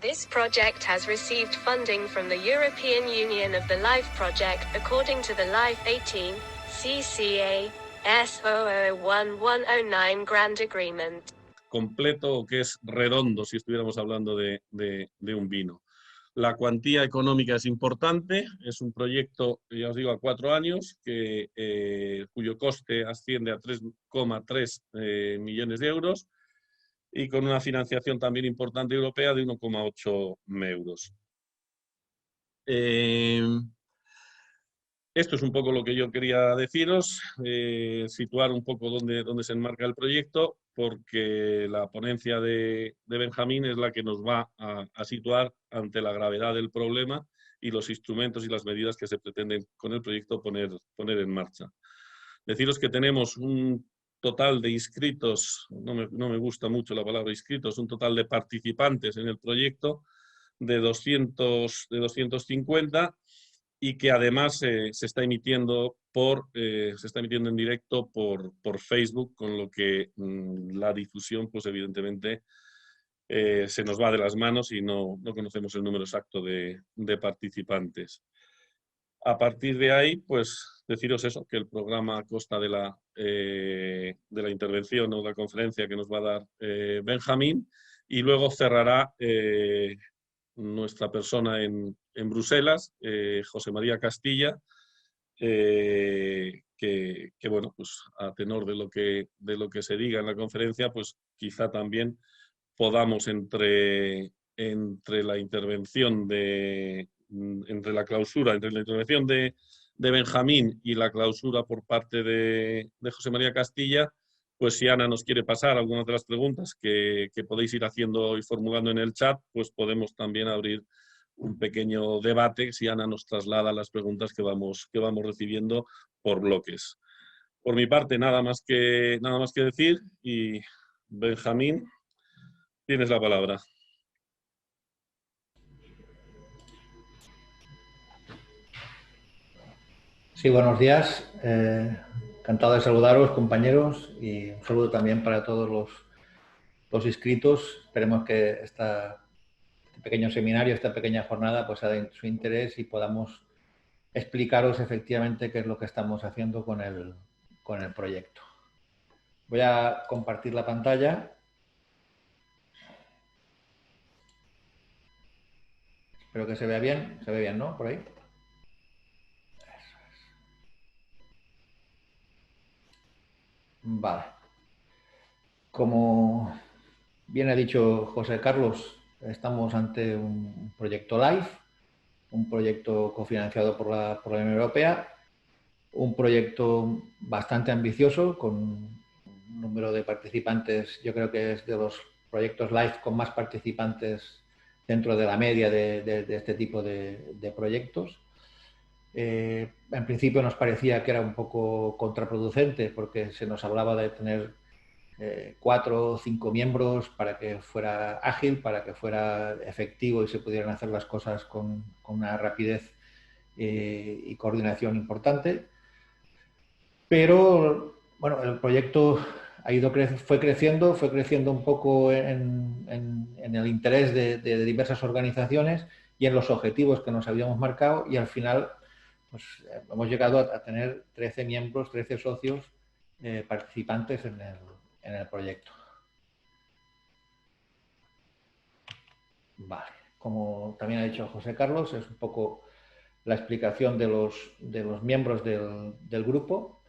This project has received funding from the European Union of the LIFE project, according to the LIFE 18 CCA S001109 Grant Agreement. Completo o que es redondo si estuviéramos hablando de un vino. La cuantía económica es importante, es un proyecto, ya os digo, a 4 años, cuyo coste asciende a 3,3 millones de euros y con una financiación también importante europea de 1,8 euros. Esto es un poco lo que yo quería deciros, situar un poco dónde se enmarca el proyecto, porque la ponencia de Benjamín es la que nos va a situar ante la gravedad del problema y los instrumentos y las medidas que se pretenden con el proyecto poner en marcha. Deciros que tenemos un total de inscritos, no me gusta mucho la palabra inscritos, un total de participantes en el proyecto de 250, y que además se está emitiendo en directo por Facebook, con lo que la difusión, pues evidentemente, se nos va de las manos y no conocemos el número exacto de participantes. A partir de ahí, pues deciros eso, que el programa consta de la intervención o de la conferencia que nos va a dar Benjamín, y luego cerrará nuestra persona en Bruselas, José María Castilla, que bueno, pues a tenor de lo que se diga en la conferencia, pues quizá también podamos entre la intervención entre la intervención de Benjamín y la clausura por parte de José María Castilla, pues si Ana nos quiere pasar algunas de las preguntas que podéis ir haciendo y formulando en el chat, pues podemos también abrir un pequeño debate si Ana nos traslada las preguntas que vamos recibiendo por bloques. Por mi parte, nada más que decir, y Benjamín, tienes la palabra. Sí, buenos días. Encantado de saludaros, compañeros, y un saludo también para todos los inscritos. Esperemos que este pequeño seminario, esta pequeña jornada, pues sea de su interés y podamos explicaros efectivamente qué es lo que estamos haciendo con el proyecto. Voy a compartir la pantalla. Espero que se vea bien. Se ve bien, ¿no? Por ahí. Vale. Como bien ha dicho José Carlos, estamos ante un proyecto LIFE, un proyecto cofinanciado por la Unión Europea, un proyecto bastante ambicioso, con un número de participantes, yo creo que es de los proyectos LIFE con más participantes dentro de la media de este tipo de proyectos. En principio nos parecía que era un poco contraproducente, porque se nos hablaba de tener 4 o 5 miembros para que fuera ágil, para que fuera efectivo y se pudieran hacer las cosas con una rapidez y coordinación importante. Pero bueno, el proyecto fue creciendo un poco en el interés de diversas organizaciones y en los objetivos que nos habíamos marcado, y al final pues, hemos llegado a tener 13 miembros, 13 socios participantes en el proyecto. Vale. Como también ha dicho José Carlos, es un poco la explicación de los miembros del grupo.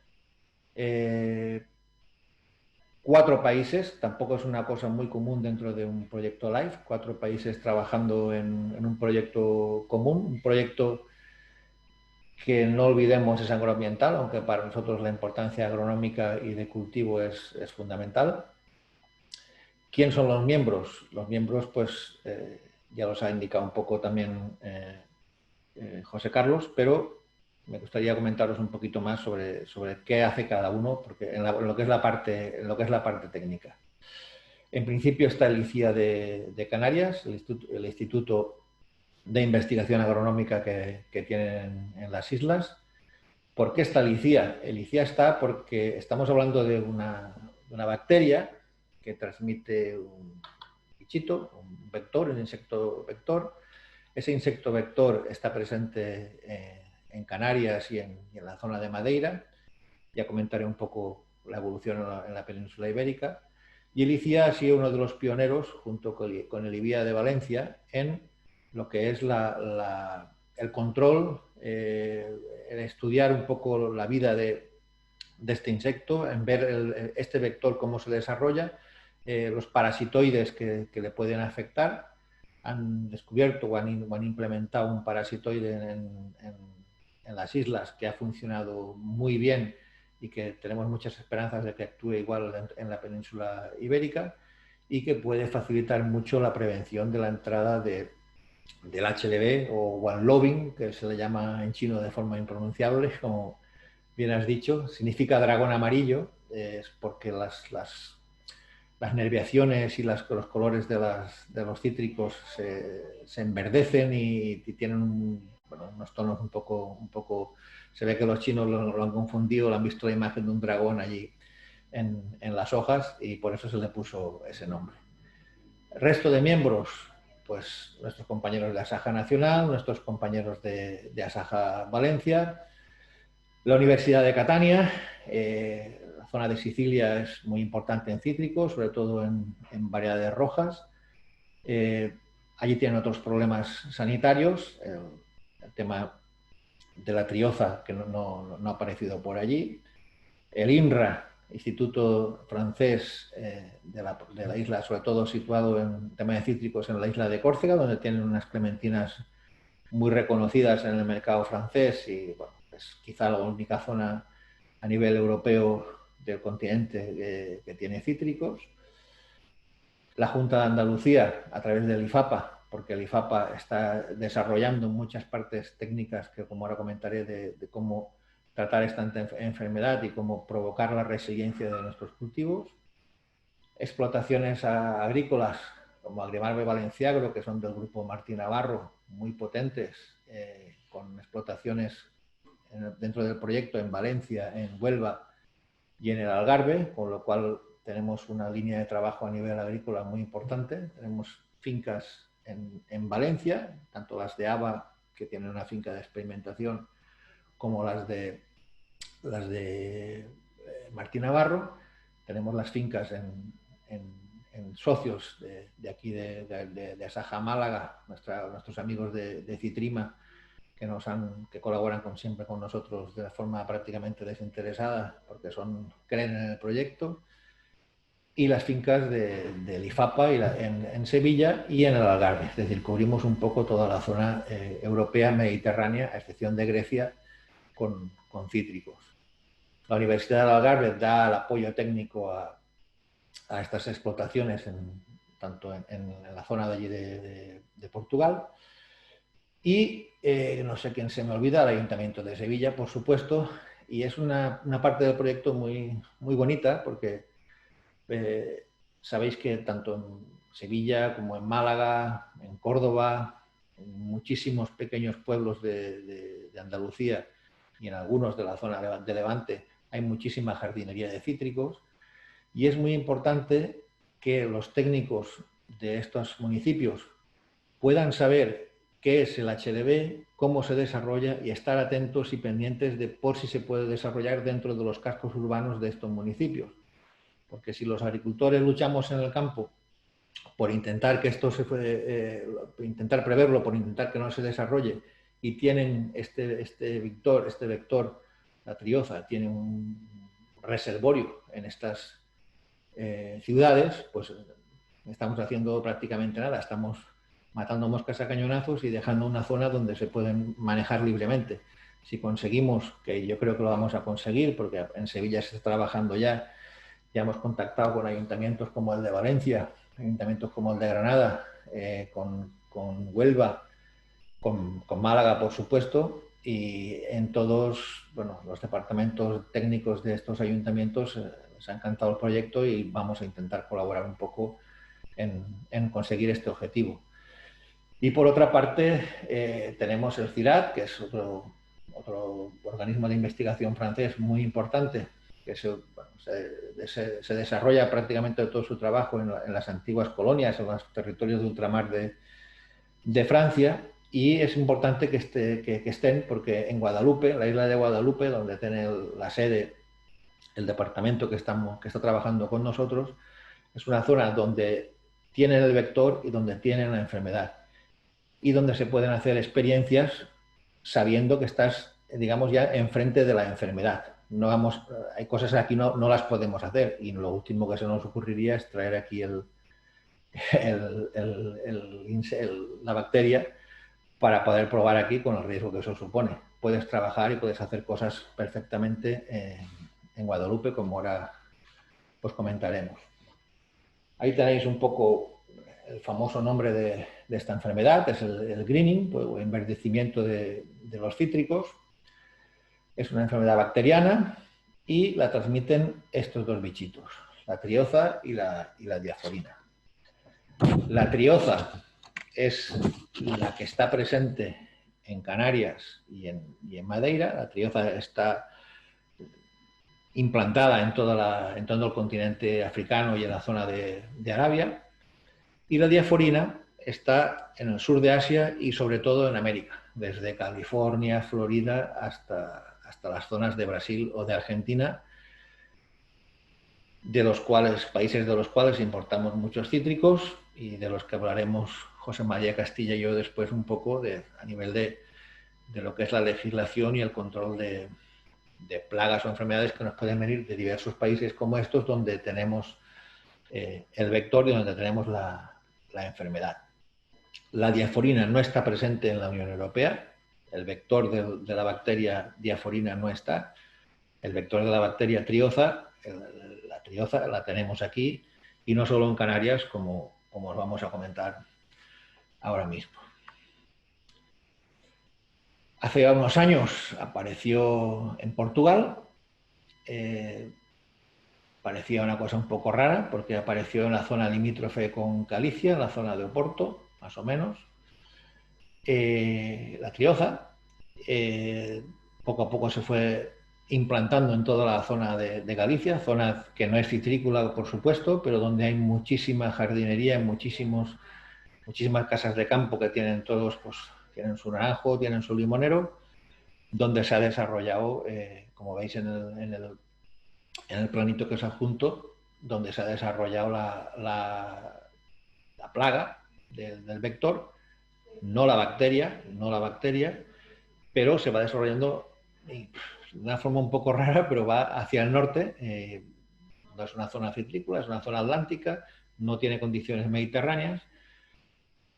4 países, tampoco es una cosa muy común dentro de un proyecto LIFE, 4 países trabajando en un proyecto común, un proyecto que no olvidemos es agroambiental, aunque para nosotros la importancia agronómica y de cultivo es fundamental. ¿Quién son los miembros? Los miembros, pues, ya los ha indicado un poco también José Carlos, pero me gustaría comentaros un poquito más sobre qué hace cada uno, porque en lo que es la parte técnica. En principio está el ICIA de Canarias, el Instituto de Investigación Agronómica que tienen en las islas. ¿Por qué está el ICIA? El ICIA está porque estamos hablando de una bacteria que transmite bichito, un vector, un insecto vector. Ese insecto vector está presente en Canarias y en la zona de Madeira. Ya comentaré un poco la evolución en la península ibérica. Y el ICIA ha sido uno de los pioneros, junto con el IBIA de Valencia, en lo que es el control, el estudiar un poco la vida de este insecto, en ver este vector cómo se desarrolla, los parasitoides que le pueden afectar. Han descubierto o han implementado un parasitoide en las islas que ha funcionado muy bien y que tenemos muchas esperanzas de que actúe igual en la península ibérica y que puede facilitar mucho la prevención de la entrada del HLB o Wanlobin, que se le llama en chino de forma impronunciable, como bien has dicho. Significa dragón amarillo, es porque las nerviaciones y los colores de los cítricos se enverdecen y tienen unos tonos un poco... Se ve que los chinos lo han confundido, lo han visto la imagen de un dragón allí en las hojas y por eso se le puso ese nombre. El resto de miembros, pues nuestros compañeros de Asaja Nacional, nuestros compañeros de Asaja Valencia, la Universidad de Catania. La zona de Sicilia es muy importante en cítricos, sobre todo en variedades rojas. Allí tienen otros problemas sanitarios, el tema de la trioza, que no ha aparecido por allí. El INRA, Instituto Francés de la isla, sobre todo situado en tema de cítricos en la isla de Córcega, donde tienen unas clementinas muy reconocidas en el mercado francés y bueno, es quizá la única zona a nivel europeo del continente que tiene cítricos. La Junta de Andalucía, a través del IFAPA, porque el IFAPA está desarrollando muchas partes técnicas que, como ahora comentaré, de cómo tratar esta enfermedad y cómo provocar la resiliencia de nuestros cultivos. Explotaciones agrícolas como Agrimarbe Valenciagro, que son del grupo Martín Navarro, muy potentes, con explotaciones dentro del proyecto en Valencia, en Huelva y en el Algarve, con lo cual tenemos una línea de trabajo a nivel agrícola muy importante. Tenemos fincas en Valencia, tanto las de ABA, que tienen una finca de experimentación, como las de Martín Navarro. Tenemos las fincas en socios de aquí de Asaja Málaga, nuestros amigos de Citrima, que colaboran siempre con nosotros de forma prácticamente desinteresada, porque creen en el proyecto, y las fincas del IFAPA en Sevilla y en el Algarve. Es decir, cubrimos un poco toda la zona europea mediterránea, a excepción de Grecia, con cítricos. La Universidad del Algarve da el apoyo técnico a estas explotaciones, tanto en la zona de allí de Portugal. Y no sé quién se me olvida, el Ayuntamiento de Sevilla, por supuesto, y es una parte del proyecto muy, muy bonita, porque sabéis que tanto en Sevilla como en Málaga, en Córdoba, en muchísimos pequeños pueblos de Andalucía y en algunos de la zona de Levante hay muchísima jardinería de cítricos, y es muy importante que los técnicos de estos municipios puedan saber qué es el HDB, cómo se desarrolla y estar atentos y pendientes de por si se puede desarrollar dentro de los cascos urbanos de estos municipios. Porque si los agricultores luchamos en el campo por intentar que esto intentar preverlo, por intentar que no se desarrolle, y tienen este vector, la trioza, tiene un reservorio en estas ciudades, pues estamos haciendo prácticamente nada, estamos matando moscas a cañonazos y dejando una zona donde se pueden manejar libremente. Si conseguimos, que yo creo que lo vamos a conseguir, porque en Sevilla se está trabajando ya hemos contactado con ayuntamientos como el de Valencia, ayuntamientos como el de Granada, con Huelva, con Málaga, por supuesto, y en todos los departamentos técnicos de estos ayuntamientos se ha encantado el proyecto y vamos a intentar colaborar un poco en conseguir este objetivo. Y por otra parte tenemos el CIRAD, que es otro organismo de investigación francés muy importante, que se desarrolla prácticamente todo su trabajo en las antiguas colonias, en los territorios de ultramar de Francia, y es importante que estén, porque en Guadalupe, la isla de Guadalupe, donde tiene la sede el departamento que está trabajando con nosotros, es una zona donde tienen el vector y donde tienen la enfermedad, y donde se pueden hacer experiencias sabiendo que estás, digamos, ya enfrente de la enfermedad. No vamos, hay cosas aquí no las podemos hacer, y lo último que se nos ocurriría es traer aquí la bacteria para poder probar aquí con el riesgo que eso supone. Puedes trabajar y puedes hacer cosas perfectamente en Guadalupe, como ahora os comentaremos. Ahí tenéis un poco el famoso nombre de esta enfermedad, es el greening, o enverdecimiento de los cítricos. Es una enfermedad bacteriana y la transmiten estos dos bichitos, la trioza y la diaforina. La trioza es la que está presente en Canarias y en Madeira. La trioza está implantada en todo el continente africano y en la zona de Arabia. Y la diaforina está en el sur de Asia y sobre todo en América, desde California, Florida, hasta las zonas de Brasil o de Argentina, países de los cuales importamos muchos cítricos y de los que hablaremos José María Castilla y yo después un poco a nivel de lo que es la legislación y el control de plagas o enfermedades que nos pueden venir de diversos países como estos, donde tenemos el vector y donde tenemos la enfermedad. La diaforina no está presente en la Unión Europea, el vector de la bacteria diaforina no está, el vector de la bacteria trioza, la trioza la tenemos aquí, y no solo en Canarias, como os vamos a comentar ahora mismo. Hace unos años apareció en Portugal. Parecía una cosa un poco rara, porque apareció en la zona limítrofe con Galicia, en la zona de Oporto, más o menos. La trioza poco a poco se fue implantando en toda la zona de Galicia, zona que no es citrícola, por supuesto, pero donde hay muchísima jardinería, muchísimas casas de campo que tienen todos, pues tienen su naranjo, tienen su limonero, donde se ha desarrollado, como veis en el planito que os adjunto, donde se ha desarrollado la plaga del vector, no la bacteria, pero se va desarrollando de una forma un poco rara, pero va hacia el norte. No es una zona citrícola, es una zona atlántica, no tiene condiciones mediterráneas,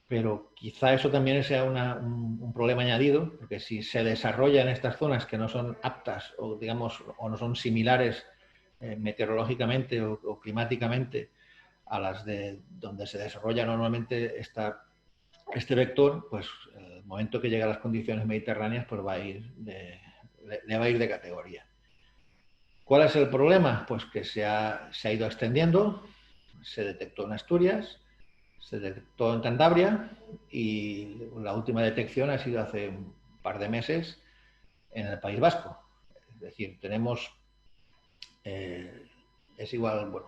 pero quizá eso también sea un problema añadido, porque si se desarrolla en estas zonas que no son aptas o, digamos, o no son similares meteorológicamente o climáticamente a las de donde se desarrolla normalmente este vector, pues el momento que llegue a las condiciones mediterráneas, pues le va a ir de categoría. ¿Cuál es el problema? Pues que se ha ido extendiendo, se detectó en Asturias, se detectó en Cantabria, y la última detección ha sido hace un par de meses en el País Vasco. Es decir, tenemos, es igual, bueno,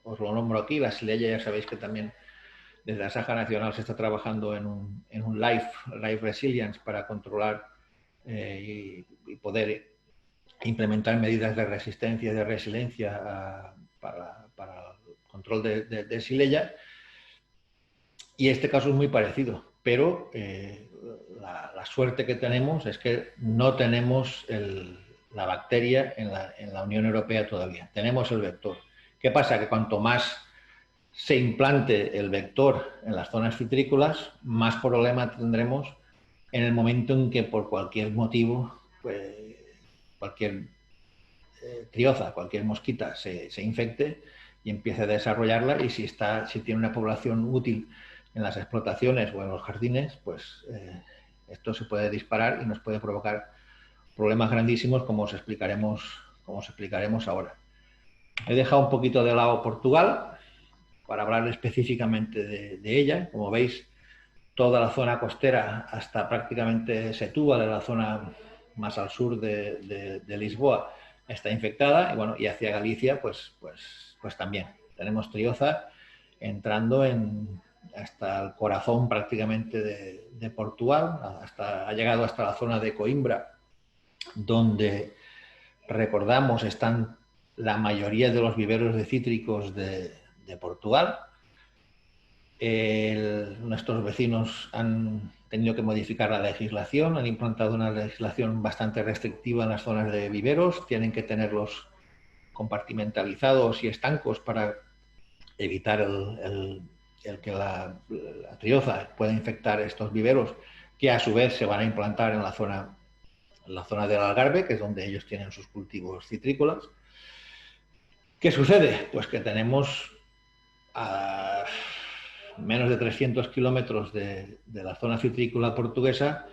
os lo nombro aquí, la Xylella, ya sabéis que también desde la Saja Nacional se está trabajando en un Life Resilience para controlar y poder implementar medidas de resistencia y de resiliencia para el control de Xylella. Y este caso es muy parecido, pero la suerte que tenemos es que no tenemos la bacteria en la Unión Europea todavía. Tenemos el vector. ¿Qué pasa? Que cuanto más se implante el vector en las zonas citrícolas, más problema tendremos en el momento en que por cualquier motivo, pues, cualquier trioza, cualquier mosquita se infecte y empiece a desarrollarla, y si tiene una población útil en las explotaciones o en los jardines, pues esto se puede disparar y nos puede provocar problemas grandísimos, como os explicaremos ahora. He dejado un poquito de lado Portugal para hablar específicamente de ella. Como veis, toda la zona costera hasta prácticamente Setúbal, de la zona más al sur de Lisboa, está infectada, y bueno, y hacia Galicia, pues también. Tenemos Trioza entrando hasta el corazón prácticamente de Portugal, ha llegado hasta la zona de Coimbra, donde, recordamos, están la mayoría de los viveros de cítricos de Portugal. Nuestros vecinos han tenido que modificar la legislación, han implantado una legislación bastante restrictiva en las zonas de viveros, tienen que tenerlos compartimentalizados y estancos para evitar el que la trioza pueda infectar estos viveros, que a su vez se van a implantar en la zona del Algarve, que es donde ellos tienen sus cultivos citrícolas. ¿Qué sucede? Pues que tenemos a menos de 300 kilómetros de la zona citrícola portuguesa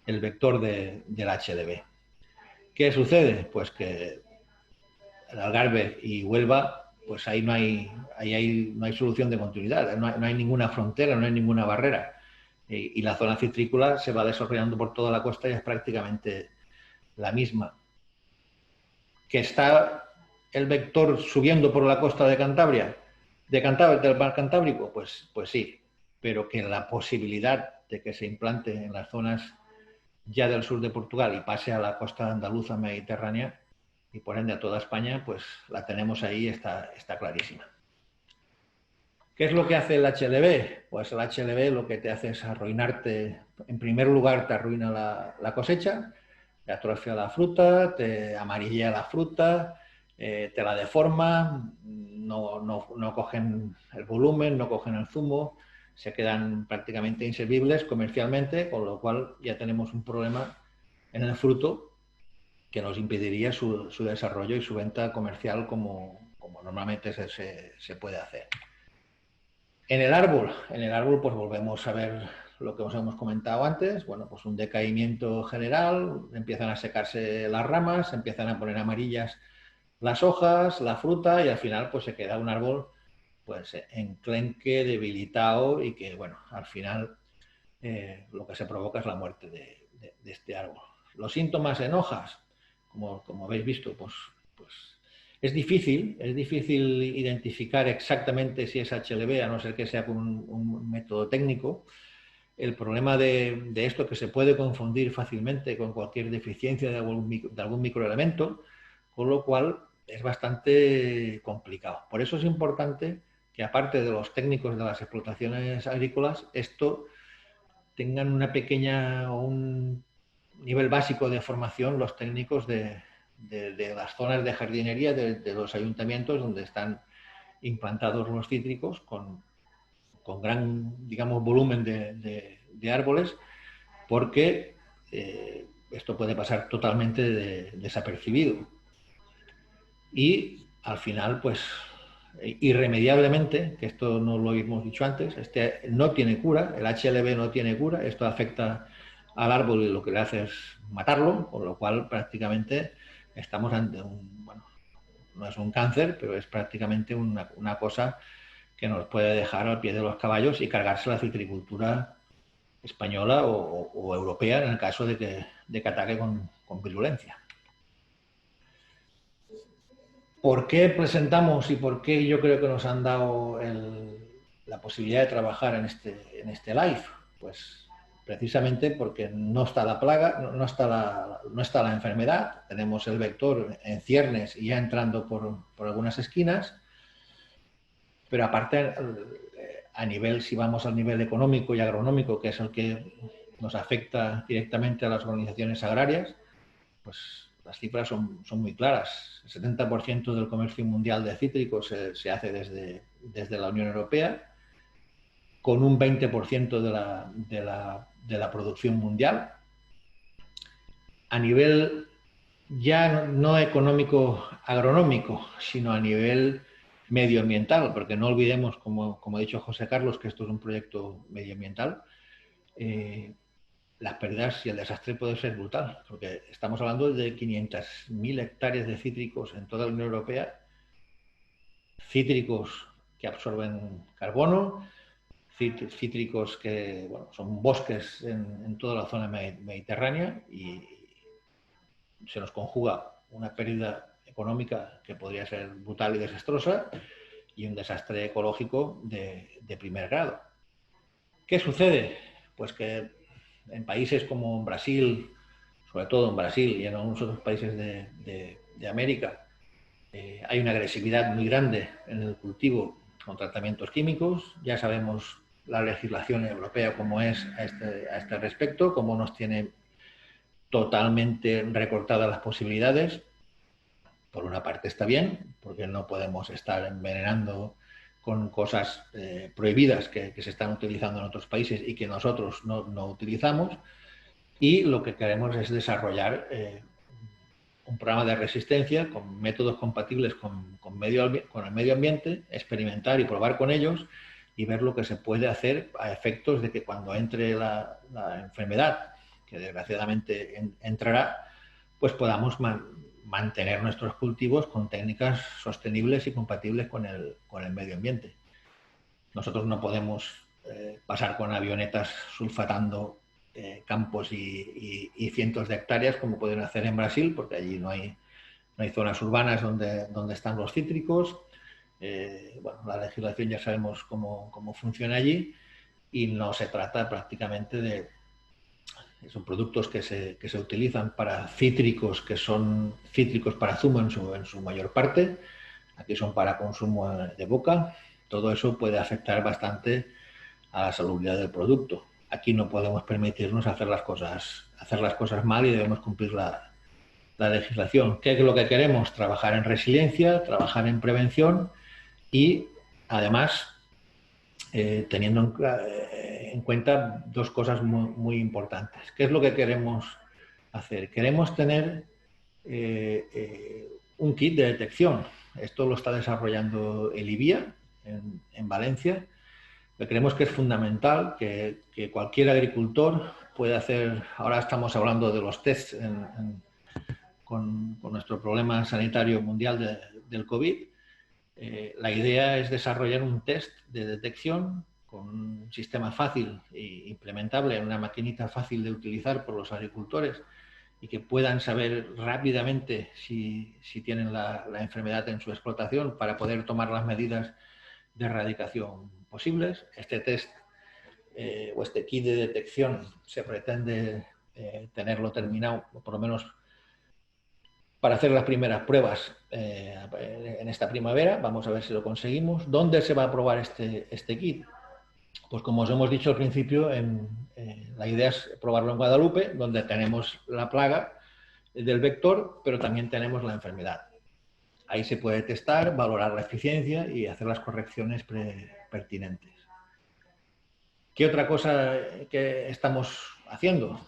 el vector del HLB. ¿Qué sucede? Pues que el Algarve y Huelva, pues ahí no hay solución de continuidad, no hay ninguna frontera, no hay ninguna barrera. Y la zona citrícola se va desarrollando por toda la costa y es prácticamente la misma. ¿Que está el vector subiendo por la costa de Cantabria, del mar Cantábrico? Pues sí, pero que la posibilidad de que se implante en las zonas ya del sur de Portugal y pase a la costa andaluza mediterránea y por ende a toda España, pues la tenemos ahí, está clarísima. ¿Qué es lo que hace el HLB? Pues el HLB lo que te hace es arruinarte. En primer lugar, te arruina la cosecha, te atrofia la fruta, te amarillea la fruta, te la deforma, no cogen el volumen, no cogen el zumo, se quedan prácticamente inservibles comercialmente, con lo cual ya tenemos un problema en el fruto que nos impediría su desarrollo y su venta comercial como normalmente se puede hacer. En el árbol pues volvemos a ver lo que os hemos comentado antes, bueno, pues un decaimiento general, empiezan a secarse las ramas, empiezan a poner amarillas las hojas, la fruta y al final pues se queda un árbol pues enclenque, debilitado y que bueno, al final lo que se provoca es la muerte de este árbol. Los síntomas en hojas, como habéis visto, pues es difícil identificar exactamente si es HLB, a no ser que sea con un método técnico. El problema de esto es que se puede confundir fácilmente con cualquier deficiencia de algún microelemento, con lo cual es bastante complicado. Por eso es importante que, aparte de los técnicos de las explotaciones agrícolas, esto tengan una pequeña o un nivel básico de formación los técnicos de las zonas de jardinería de los ayuntamientos donde están implantados los cítricos con gran, digamos, volumen de árboles, porque esto puede pasar totalmente desapercibido. Y al final, pues, irremediablemente, que esto no lo hemos dicho antes, no tiene cura, el HLB no tiene cura, esto afecta al árbol y lo que le hace es matarlo, con lo cual prácticamente estamos ante bueno, no es un cáncer, pero es prácticamente una cosa que nos puede dejar al pie de los caballos y cargarse la citricultura española o europea en el caso de que ataque con virulencia. ¿Por qué presentamos y por qué yo creo que nos han dado la posibilidad de trabajar en este live? Pues precisamente porque no está la plaga, no está la enfermedad, tenemos el vector en ciernes y ya entrando por algunas esquinas, pero aparte, si vamos al nivel económico y agronómico, que es el que nos afecta directamente a las organizaciones agrarias, pues las cifras son muy claras. El 70% del comercio mundial de cítricos se hace desde la Unión Europea, con un 20% de la producción mundial. A nivel ya no económico agronómico, sino a nivel medioambiental, porque no olvidemos, como ha dicho José Carlos, que esto es un proyecto medioambiental, las pérdidas y el desastre puede ser brutal, porque estamos hablando de 500.000 hectáreas de cítricos en toda la Unión Europea, cítricos que absorben carbono, cítricos que son bosques en toda la zona mediterránea y se nos conjuga una pérdida económica que podría ser brutal y desastrosa, y un desastre ecológico de primer grado. ¿Qué sucede? Pues que en países como Brasil, sobre todo en Brasil y en algunos otros países de América, hay una agresividad muy grande en el cultivo con tratamientos químicos. Ya sabemos la legislación europea cómo es a este respecto, cómo nos tiene totalmente recortadas las posibilidades. Por una parte está bien, porque no podemos estar envenenando con cosas prohibidas que se están utilizando en otros países y que nosotros no utilizamos. Y lo que queremos es desarrollar un programa de resistencia con métodos compatibles con el medio ambiente, experimentar y probar con ellos y ver lo que se puede hacer a efectos de que cuando entre la enfermedad, que desgraciadamente entrará, pues podamos mantener nuestros cultivos con técnicas sostenibles y compatibles con el medio ambiente. Nosotros no podemos pasar con avionetas sulfatando campos y cientos de hectáreas como pueden hacer en Brasil, porque allí no hay zonas urbanas donde están los cítricos. Bueno, la legislación ya sabemos cómo funciona allí, y no se trata prácticamente de... Son productos que se utilizan para cítricos, que son cítricos para zumo en su mayor parte. Aquí son para consumo de boca. Todo eso puede afectar bastante a la salubridad del producto. Aquí no podemos permitirnos hacer las cosas mal y debemos cumplir la legislación. ¿Qué es lo que queremos? Trabajar en resiliencia, trabajar en prevención y, además, teniendo en cuenta dos cosas muy importantes. ¿Qué es lo que queremos hacer? Queremos tener un kit de detección. Esto lo está desarrollando el IBIA en Valencia. Creemos que es fundamental que cualquier agricultor pueda hacer... Ahora estamos hablando de los tests con nuestro problema sanitario mundial del COVID. La idea es desarrollar un test de detección con un sistema fácil e implementable en una maquinita fácil de utilizar por los agricultores y que puedan saber rápidamente si tienen la enfermedad en su explotación para poder tomar las medidas de erradicación posibles. Este test o este kit de detección se pretende tenerlo terminado, o por lo menos para hacer las primeras pruebas en esta primavera. Vamos a ver si lo conseguimos. ¿Dónde se va a probar este kit? Pues como os hemos dicho al principio, la idea es probarlo en Guadalupe, donde tenemos la plaga del vector, pero también tenemos la enfermedad. Ahí se puede testar, valorar la eficiencia y hacer las correcciones pertinentes. ¿Qué otra cosa que estamos haciendo?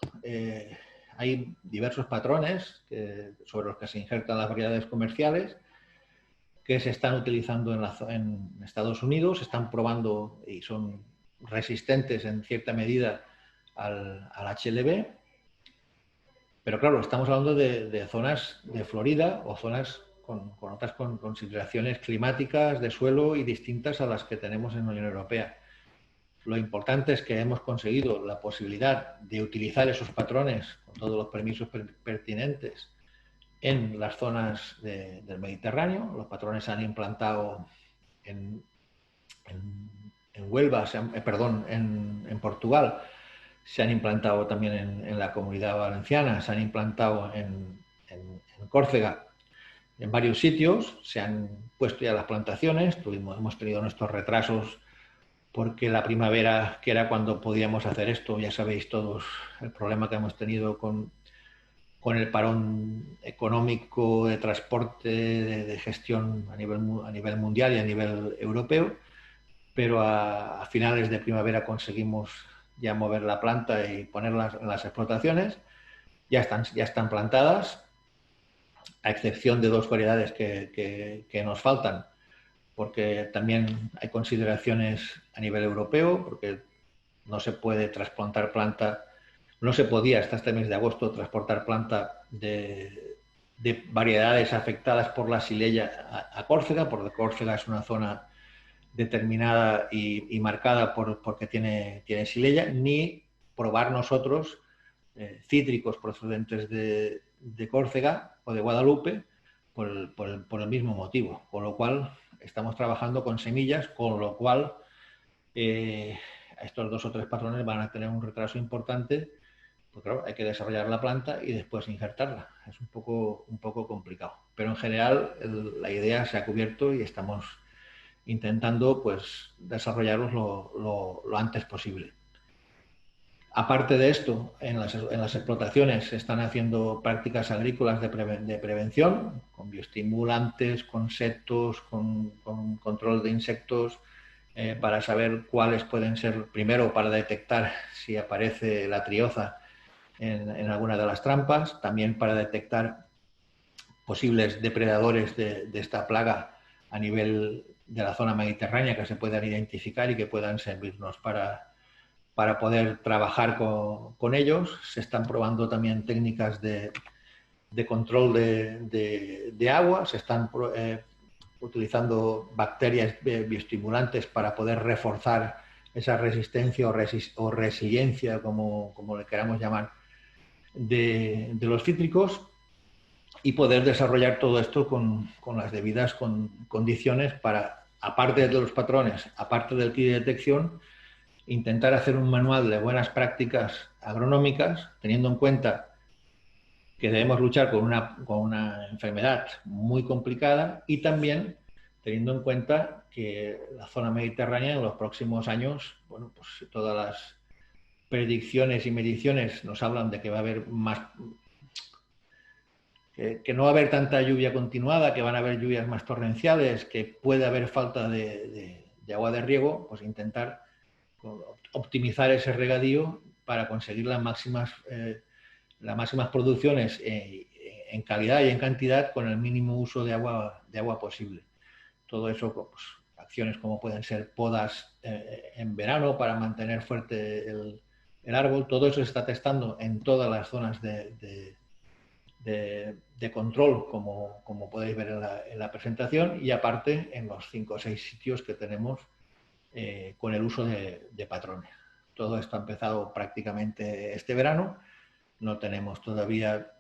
Hay diversos patrones sobre los que se injertan las variedades comerciales que se están utilizando en Estados Unidos, se están probando y son resistentes en cierta medida al HLB. Pero claro, estamos hablando de zonas de Florida o zonas con otras consideraciones climáticas de suelo y distintas a las que tenemos en la Unión Europea. Lo importante es que hemos conseguido la posibilidad de utilizar esos patrones con todos los permisos pertinentes en las zonas del Mediterráneo. Los patrones se han implantado en Huelva, en Portugal, se han implantado también en la Comunidad Valenciana, se han implantado en Córcega, en varios sitios, se han puesto ya las plantaciones. Hemos tenido nuestros retrasos porque la primavera, que era cuando podíamos hacer esto, ya sabéis todos el problema que hemos tenido con el parón económico, de transporte, de gestión a nivel mundial y a nivel europeo, pero a finales de primavera conseguimos ya mover la planta y ponerlas en las explotaciones. Ya están plantadas, a excepción de dos variedades que nos faltan, porque también hay consideraciones a nivel europeo, porque no se puede trasplantar planta, no se podía hasta este mes de agosto transportar planta de variedades afectadas por la xylella a Córcega, porque Córcega es una zona determinada y marcada porque tiene xylella, ni probar nosotros cítricos procedentes de Córcega o de Guadalupe, por el mismo motivo, con lo cual estamos trabajando con semillas, con lo cual estos 2 o 3 patrones van a tener un retraso importante, porque claro, hay que desarrollar la planta y después injertarla. Es un poco complicado, pero en general la idea se ha cubierto y estamos intentando pues desarrollarlos lo antes posible. Aparte de esto, en las explotaciones se están haciendo prácticas agrícolas de prevención, con bioestimulantes, con setos, con control de insectos, para saber cuáles pueden ser, primero para detectar si aparece la trioza en alguna de las trampas, también para detectar posibles depredadores de esta plaga a nivel de la zona mediterránea que se puedan identificar y que puedan servirnos para poder trabajar con ellos. Se están probando también técnicas de control de agua, se están utilizando bacterias bioestimulantes para poder reforzar esa resistencia o resiliencia, como le queramos llamar, de los cítricos, y poder desarrollar todo esto con las debidas condiciones para, aparte de los patrones, aparte del kit de detección, intentar hacer un manual de buenas prácticas agronómicas, teniendo en cuenta que debemos luchar con una enfermedad muy complicada y también teniendo en cuenta que la zona mediterránea en los próximos años, bueno, pues todas las predicciones y mediciones nos hablan de que va a haber más, que no va a haber tanta lluvia continuada, que van a haber lluvias más torrenciales, que puede haber falta de agua de riego, pues intentar optimizar ese regadío para conseguir las máximas producciones en calidad y en cantidad con el mínimo uso de agua posible. Todo eso, pues, acciones como pueden ser podas en verano para mantener fuerte el árbol, todo eso se está testando en todas las zonas de control, como podéis ver en la presentación, y aparte en los 5 o 6 sitios que tenemos con el uso de patrones. Todo esto ha empezado prácticamente este verano. No tenemos todavía,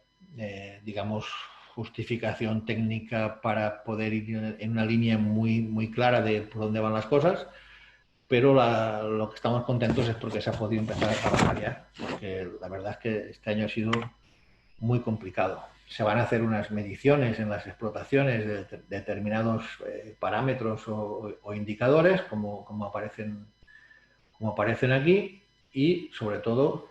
digamos, justificación técnica para poder ir en una línea muy clara de por dónde van las cosas, pero lo que estamos contentos es porque se ha podido empezar a trabajar ya, porque la verdad es que este año ha sido muy complicado. Se van a hacer unas mediciones en las explotaciones de determinados parámetros o indicadores, como aparecen aquí, y sobre todo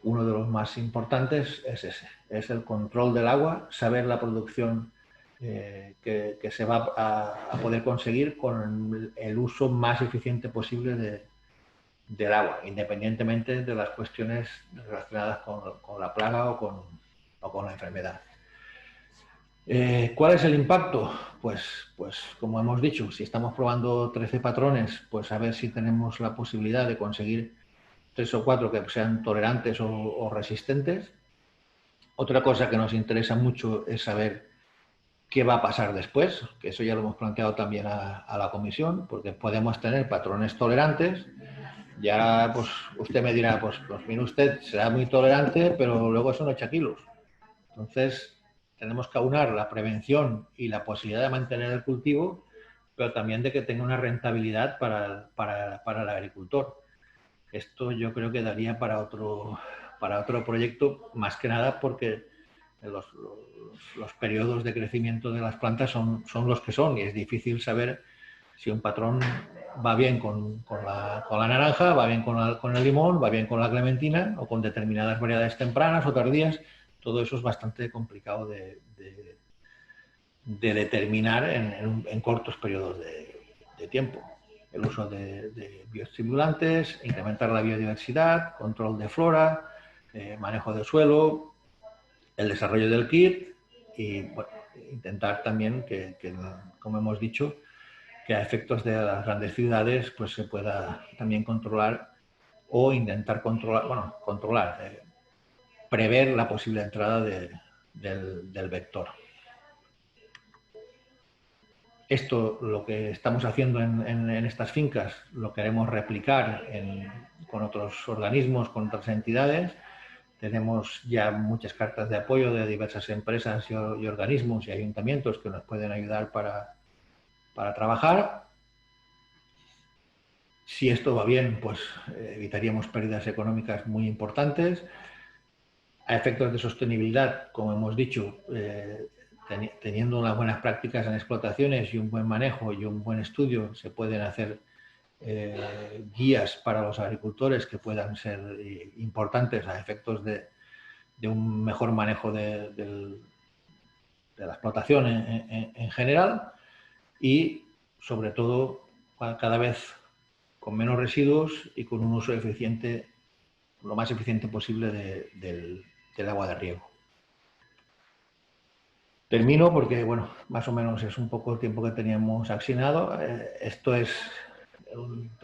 uno de los más importantes es ese, es el control del agua, saber la producción que se va a poder conseguir con el uso más eficiente posible del agua, independientemente de las cuestiones relacionadas con la plaga o con la enfermedad. ¿Cuál es el impacto? Pues como hemos dicho, si estamos probando 13 patrones, pues a ver si tenemos la posibilidad de conseguir 3 o 4 que sean tolerantes o resistentes. Otra cosa que nos interesa mucho es saber qué va a pasar después, que eso ya lo hemos planteado también a la comisión, porque podemos tener patrones tolerantes. Ya pues usted me dirá, pues mire usted, será muy tolerante, pero luego son 8 kilos. Entonces tenemos que aunar la prevención y la posibilidad de mantener el cultivo, pero también de que tenga una rentabilidad para el agricultor. Esto yo creo que daría para otro proyecto, más que nada porque los periodos de crecimiento de las plantas son los que son, y es difícil saber si un patrón va bien con la naranja, va bien con el limón, va bien con la clementina o con determinadas variedades tempranas o tardías. Todo eso es bastante complicado de determinar en cortos periodos de tiempo. El uso de bioestimulantes, incrementar la biodiversidad, control de flora, manejo del suelo, el desarrollo del kit y bueno, intentar también que, como hemos dicho, que a efectos de las grandes ciudades pues se pueda también controlar o intentar controlar, prever la posible entrada del vector. Esto, lo que estamos haciendo en estas fincas, lo queremos replicar con otros organismos, con otras entidades, Tenemos ya muchas cartas de apoyo de diversas empresas y organismos y ayuntamientos que nos pueden ayudar para trabajar. Si esto va bien, pues evitaríamos pérdidas económicas muy importantes. A efectos de sostenibilidad, como hemos dicho, teniendo unas buenas prácticas en explotaciones y un buen manejo y un buen estudio, se pueden hacer guías para los agricultores que puedan ser importantes a efectos de un mejor manejo de la explotación en general y, sobre todo, cada vez con menos residuos y con un uso eficiente, lo más eficiente posible del agua de riego. Termino porque, bueno, más o menos es un poco el tiempo que teníamos asignado. Estas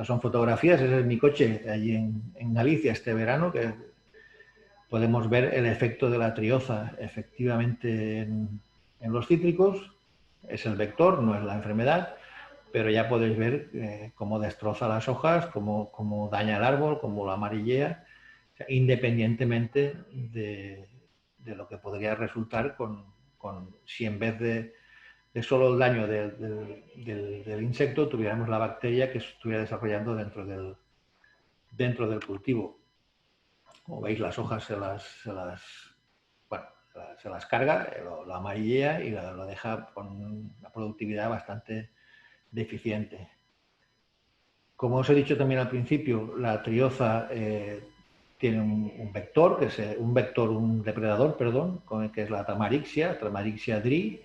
son fotografías, ese es mi coche allí en Galicia este verano, que podemos ver el efecto de la trioza efectivamente en los cítricos. Es el vector, no es la enfermedad, pero ya podéis ver cómo destroza las hojas, cómo daña el árbol, cómo lo amarillea, o sea, independientemente de lo que podría resultar si en vez de solo el daño del insecto tuviéramos la bacteria que estuviera desarrollando dentro del cultivo. Como veis, las hojas se las carga, lo amarillea y lo deja con una productividad bastante deficiente. Como os he dicho también al principio, la trioza tiene un vector, un depredador, que es la Tramarixia dri,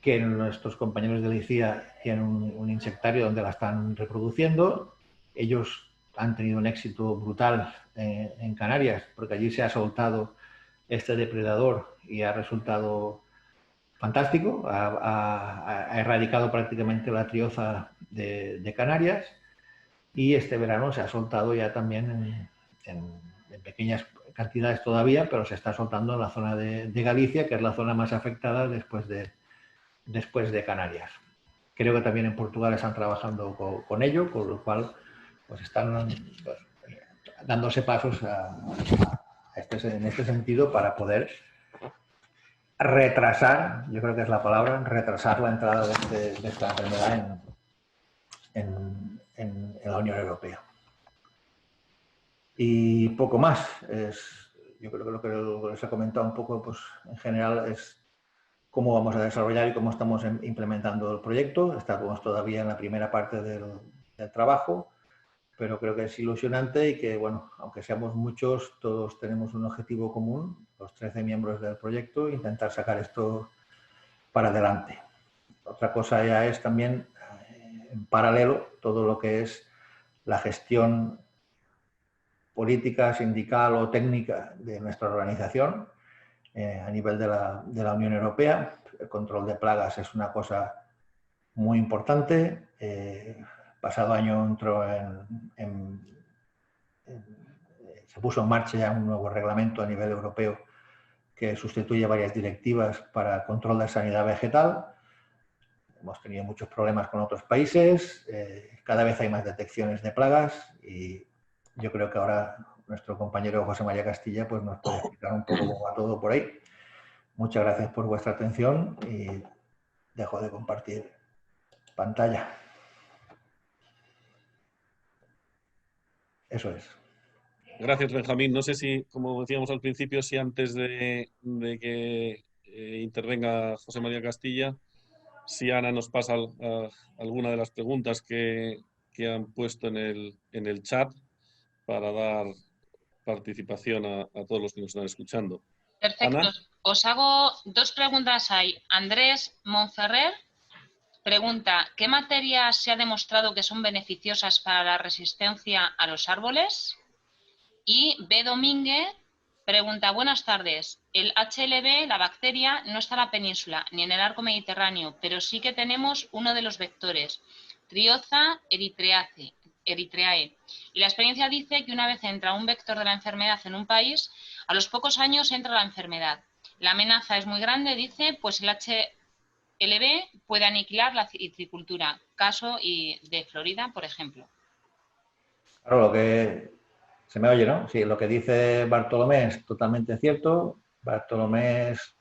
que nuestros compañeros de Galicia tienen un insectario donde la están reproduciendo. Ellos han tenido un éxito brutal en Canarias, porque allí se ha soltado este depredador y ha resultado fantástico. Ha erradicado prácticamente la trioza de Canarias y este verano se ha soltado ya también en pequeñas cantidades todavía, pero se está soltando en la zona de Galicia, que es la zona más afectada después de Canarias. Creo que también en Portugal están trabajando con ello, con lo cual pues están dándose pasos en este sentido para poder retrasar, yo creo que es la palabra, retrasar la entrada de esta enfermedad en la Unión Europea. Y poco más. Yo creo que lo que les he comentado un poco, pues en general, es cómo vamos a desarrollar y cómo estamos implementando el proyecto. Estamos todavía en la primera parte del trabajo, pero creo que es ilusionante y que, bueno, aunque seamos muchos, todos tenemos un objetivo común, los 13 miembros del proyecto, intentar sacar esto para adelante. Otra cosa ya es también, en paralelo, todo lo que es la gestión política, sindical o técnica de nuestra organización a nivel de la Unión Europea. El control de plagas es una cosa muy importante. Pasado año entró se puso en marcha ya un nuevo reglamento a nivel europeo que sustituye varias directivas para control de sanidad vegetal. Hemos tenido muchos problemas con otros países, cada vez hay más detecciones de plagas y yo creo que ahora nuestro compañero José María Castilla pues nos puede explicar un poco cómo va todo por ahí. Muchas gracias por vuestra atención y dejo de compartir pantalla. Eso es. Gracias, Benjamín. No sé si, como decíamos al principio, si antes de que intervenga José María Castilla, si Ana nos pasa alguna de las preguntas que han puesto en el chat para dar participación a todos los que nos están escuchando. Perfecto. Ana. Os hago dos preguntas ahí. Andrés Monferrer pregunta, ¿qué materias se ha demostrado que son beneficiosas para la resistencia a los árboles? Y B. Domínguez pregunta, buenas tardes, el HLB, la bacteria, no está en la península ni en el arco mediterráneo, pero sí que tenemos uno de los vectores, Trioza eritreae. Y la experiencia dice que una vez entra un vector de la enfermedad en un país, a los pocos años entra la enfermedad. La amenaza es muy grande, dice, pues el HLB puede aniquilar la citricultura, caso de Florida, por ejemplo. Claro, lo que Se me oye, ¿no? Sí, lo que dice Bartolomé es totalmente cierto. Bartolomé es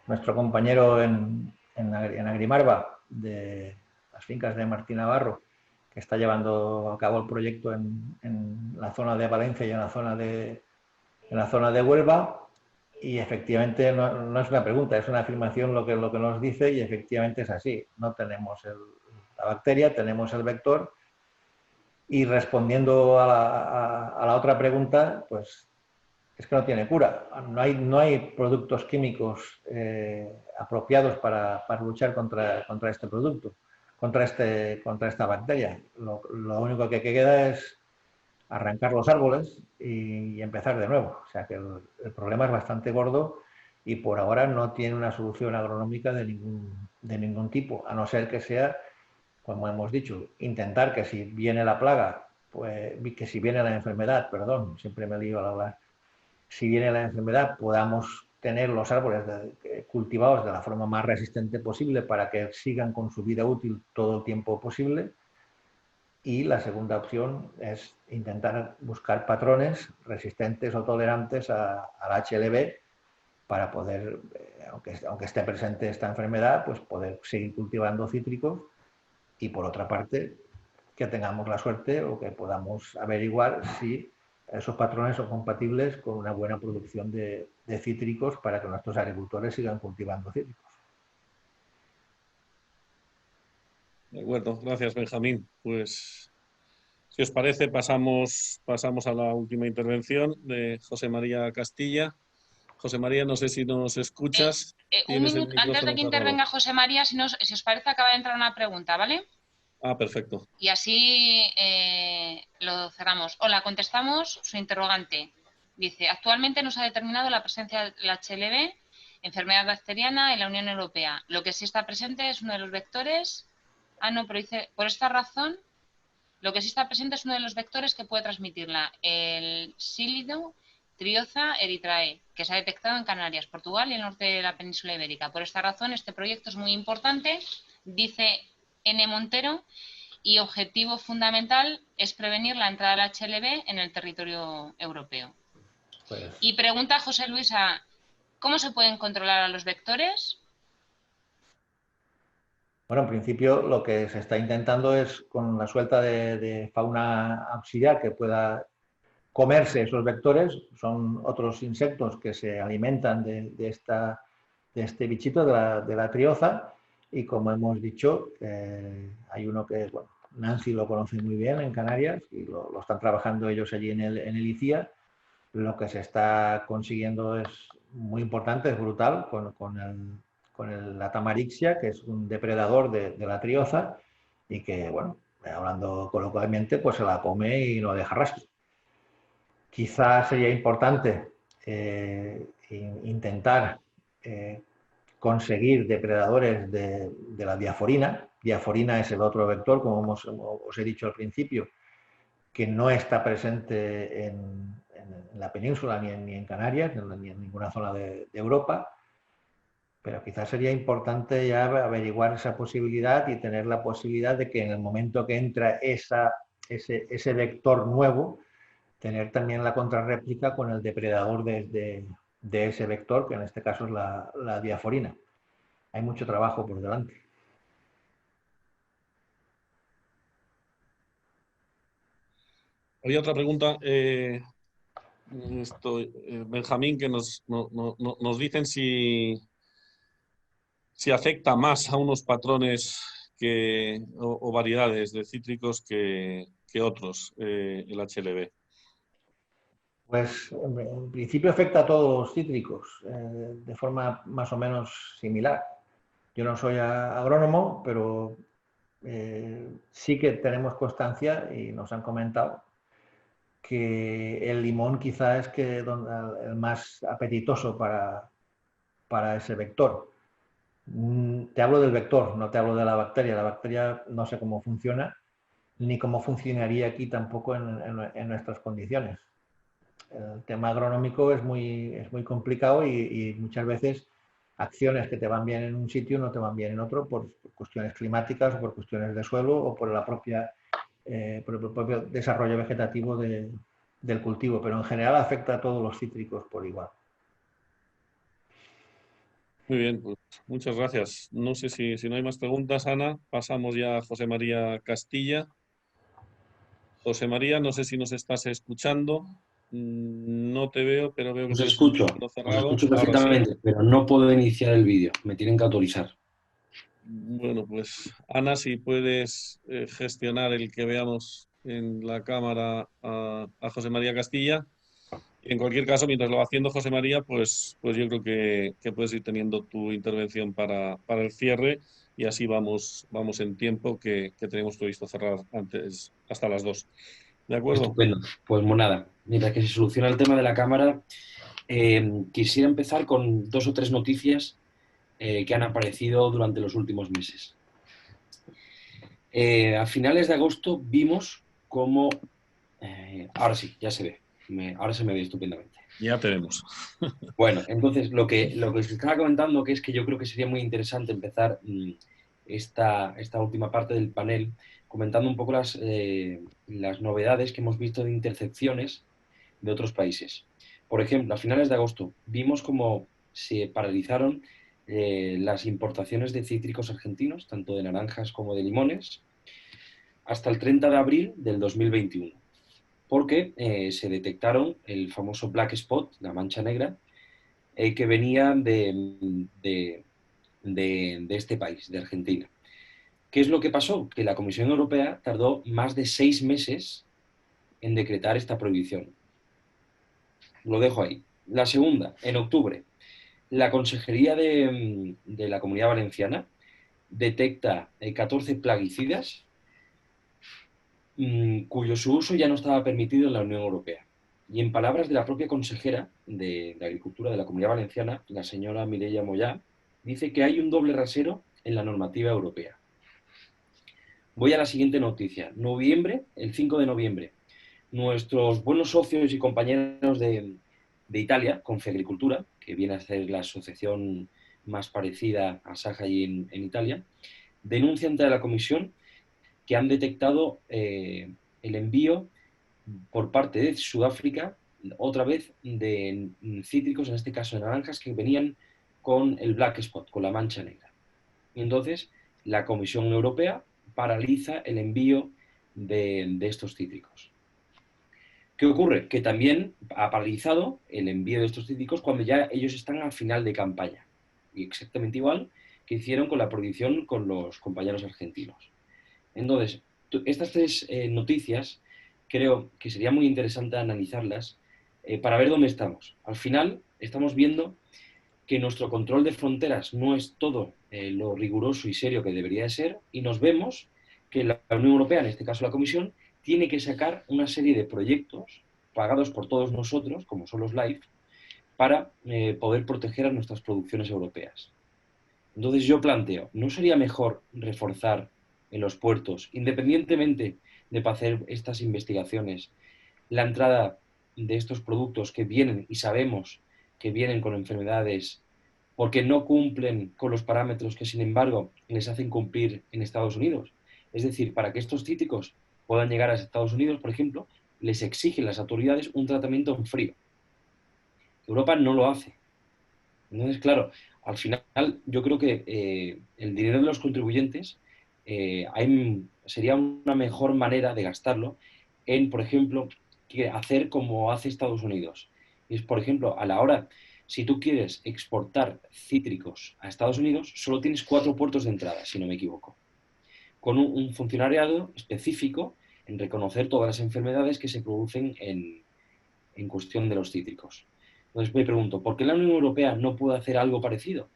nuestro compañero en Agrimarva, de las fincas de Martín Navarro, que está llevando a cabo el proyecto en la zona de Valencia y en la zona de Huelva. Y efectivamente no es una pregunta, es una afirmación lo que nos dice, y efectivamente es así. No tenemos la bacteria, tenemos el vector. Y respondiendo a la otra pregunta, pues es que no tiene cura. No hay productos químicos apropiados para luchar contra este producto, contra esta bacteria. Lo único que queda es arrancar los árboles y empezar de nuevo. O sea que el problema es bastante gordo y por ahora no tiene una solución agronómica de ningún tipo, a no ser que sea, como hemos dicho, intentar que si viene la plaga, pues que si viene la enfermedad, perdón, siempre me lío al hablar, si viene la enfermedad podamos tener los árboles cultivados de la forma más resistente posible para que sigan con su vida útil todo el tiempo posible. Y la segunda opción es intentar buscar patrones resistentes o tolerantes al HLB para poder, aunque esté presente esta enfermedad, pues poder seguir cultivando cítricos. Y por otra parte, que tengamos la suerte o que podamos averiguar si esos patrones son compatibles con una buena producción de cítricos para que nuestros agricultores sigan cultivando cítricos. De acuerdo, gracias, Benjamín. Pues, si os parece, pasamos a la última intervención de José María Castilla. José María, no sé si nos escuchas. Un minuto, antes de que intervenga José María, si os parece, acaba de entrar una pregunta, ¿vale? Ah, perfecto. Y así lo cerramos. Hola, contestamos su interrogante. Dice, actualmente no se ha determinado la presencia del HLB, enfermedad bacteriana, en la Unión Europea. Lo que sí está presente es uno de los vectores... Ah, no, pero dice, por esta razón, lo que sí está presente es uno de los vectores que puede transmitirla, el Psyllium trioza erythrae, que se ha detectado en Canarias, Portugal y el norte de la península ibérica. Por esta razón, este proyecto es muy importante, dice N. Montero, y objetivo fundamental es prevenir la entrada del HLB en el territorio europeo. Pues, y pregunta José Luis, ¿cómo se pueden controlar a los vectores? Bueno, en principio lo que se está intentando es, con la suelta de fauna auxiliar que pueda comerse esos vectores, son otros insectos que se alimentan de este bichito, de la trioza, y como hemos dicho, hay uno que, bueno, Nancy lo conoce muy bien en Canarias y lo están trabajando ellos allí en el ICIA. Lo que se está consiguiendo es muy importante, es brutal, con la tamarixia, que es un depredador de la trioza y que, bueno, hablando coloquialmente, pues se la come y no deja rastro. Quizás sería importante intentar conseguir depredadores de la diaforina. Diaforina es el otro vector, como os he dicho al principio, que no está presente en la península ni en Canarias, ni en ninguna zona de Europa, pero quizás sería importante ya averiguar esa posibilidad y tener la posibilidad de que en el momento que entra ese vector nuevo, tener también la contrarréplica con el depredador de ese vector, que en este caso es la diaforina. Hay mucho trabajo por delante. Había otra pregunta, Benjamín, que nos dicen si afecta más a unos patrones o variedades de cítricos que otros, el HLB. Pues en principio afecta a todos los cítricos de forma más o menos similar. Yo no soy agrónomo, pero sí que tenemos constancia y nos han comentado que el limón quizá es el más apetitoso para ese vector. Te hablo del vector, no te hablo de la bacteria. La bacteria no sé cómo funciona, ni cómo funcionaría aquí tampoco en nuestras condiciones. El tema agronómico es muy complicado y muchas veces acciones que te van bien en un sitio no te van bien en otro por cuestiones climáticas o por cuestiones de suelo o por por el propio desarrollo vegetativo de del cultivo, pero en general afecta a todos los cítricos por igual. Muy bien, pues muchas gracias. No sé si no hay más preguntas, Ana, pasamos ya a José María Castilla. José María, no sé si nos estás escuchando. No te veo, pero veo que tienes un micrófono Os cerrado. escucho Ahora sí. perfectamente, pero no puedo iniciar el vídeo, me tienen que autorizar. Bueno, pues Ana, si puedes gestionar el que veamos en la cámara a José María Castilla. Y en cualquier caso, mientras lo va haciendo José María, pues yo creo que puedes ir teniendo tu intervención para el cierre y así vamos en tiempo que tenemos previsto cerrar antes hasta las 2. ¿De acuerdo? Estupendo. Pues nada, mientras que se soluciona el tema de la cámara, quisiera empezar con 2 o 3 noticias que han aparecido durante los últimos meses. A finales de agosto vimos cómo... ahora sí, ya se ve. Ahora se me ve estupendamente. Ya tenemos. Bueno, entonces lo que os estaba comentando, que es que yo creo que sería muy interesante empezar esta última parte del panel comentando un poco las novedades que hemos visto de intercepciones de otros países. Por ejemplo, a finales de agosto vimos cómo se paralizaron las importaciones de cítricos argentinos, tanto de naranjas como de limones, hasta el 30 de abril del 2021, porque se detectaron el famoso black spot, la mancha negra, que venía de este país, de Argentina. ¿Qué es lo que pasó? Que la Comisión Europea tardó más de 6 meses en decretar esta prohibición. Lo dejo ahí. La segunda, en octubre, la Consejería de la Comunidad Valenciana detecta 14 plaguicidas cuyo su uso ya no estaba permitido en la Unión Europea. Y en palabras de la propia consejera de Agricultura de la Comunidad Valenciana, la señora Mireia Moyà, dice que hay un doble rasero en la normativa europea. Voy a la siguiente noticia. Noviembre, el 5 de noviembre, nuestros buenos socios y compañeros de Italia, Confagricoltura, que viene a ser la asociación más parecida a SAJAI en Italia, denuncia ante la Comisión que han detectado el envío por parte de Sudáfrica, otra vez de cítricos, en este caso de naranjas, que venían con el black spot, con la mancha negra. Y entonces la Comisión Europea paraliza el envío de estos cítricos. ¿Qué ocurre? Que también ha paralizado el envío de estos cítricos cuando ya ellos están al final de campaña. Y exactamente igual que hicieron con la prohibición con los compañeros argentinos. Entonces, estas 3 noticias creo que sería muy interesante analizarlas para ver dónde estamos. Al final, estamos viendo que nuestro control de fronteras no es todo lo riguroso y serio que debería de ser, y nos vemos que la Unión Europea, en este caso la Comisión, tiene que sacar una serie de proyectos pagados por todos nosotros, como son los LIFE, para poder proteger a nuestras producciones europeas. Entonces yo planteo, ¿no sería mejor reforzar en los puertos, independientemente de hacer estas investigaciones, la entrada de estos productos que vienen y sabemos que vienen con enfermedades porque no cumplen con los parámetros que, sin embargo, les hacen cumplir en Estados Unidos? Es decir, para que estos cítricos puedan llegar a Estados Unidos, por ejemplo, les exigen las autoridades un tratamiento en frío. Europa no lo hace. Entonces, claro, al final yo creo que el dinero de los contribuyentes sería una mejor manera de gastarlo en, por ejemplo, hacer como hace Estados Unidos. Y es, por ejemplo, a la hora, si tú quieres exportar cítricos a Estados Unidos, solo tienes 4 puertos de entrada, si no me equivoco, con un funcionariado específico en reconocer todas las enfermedades que se producen en cuestión de los cítricos. Entonces me pregunto, ¿por qué la Unión Europea no puede hacer algo parecido?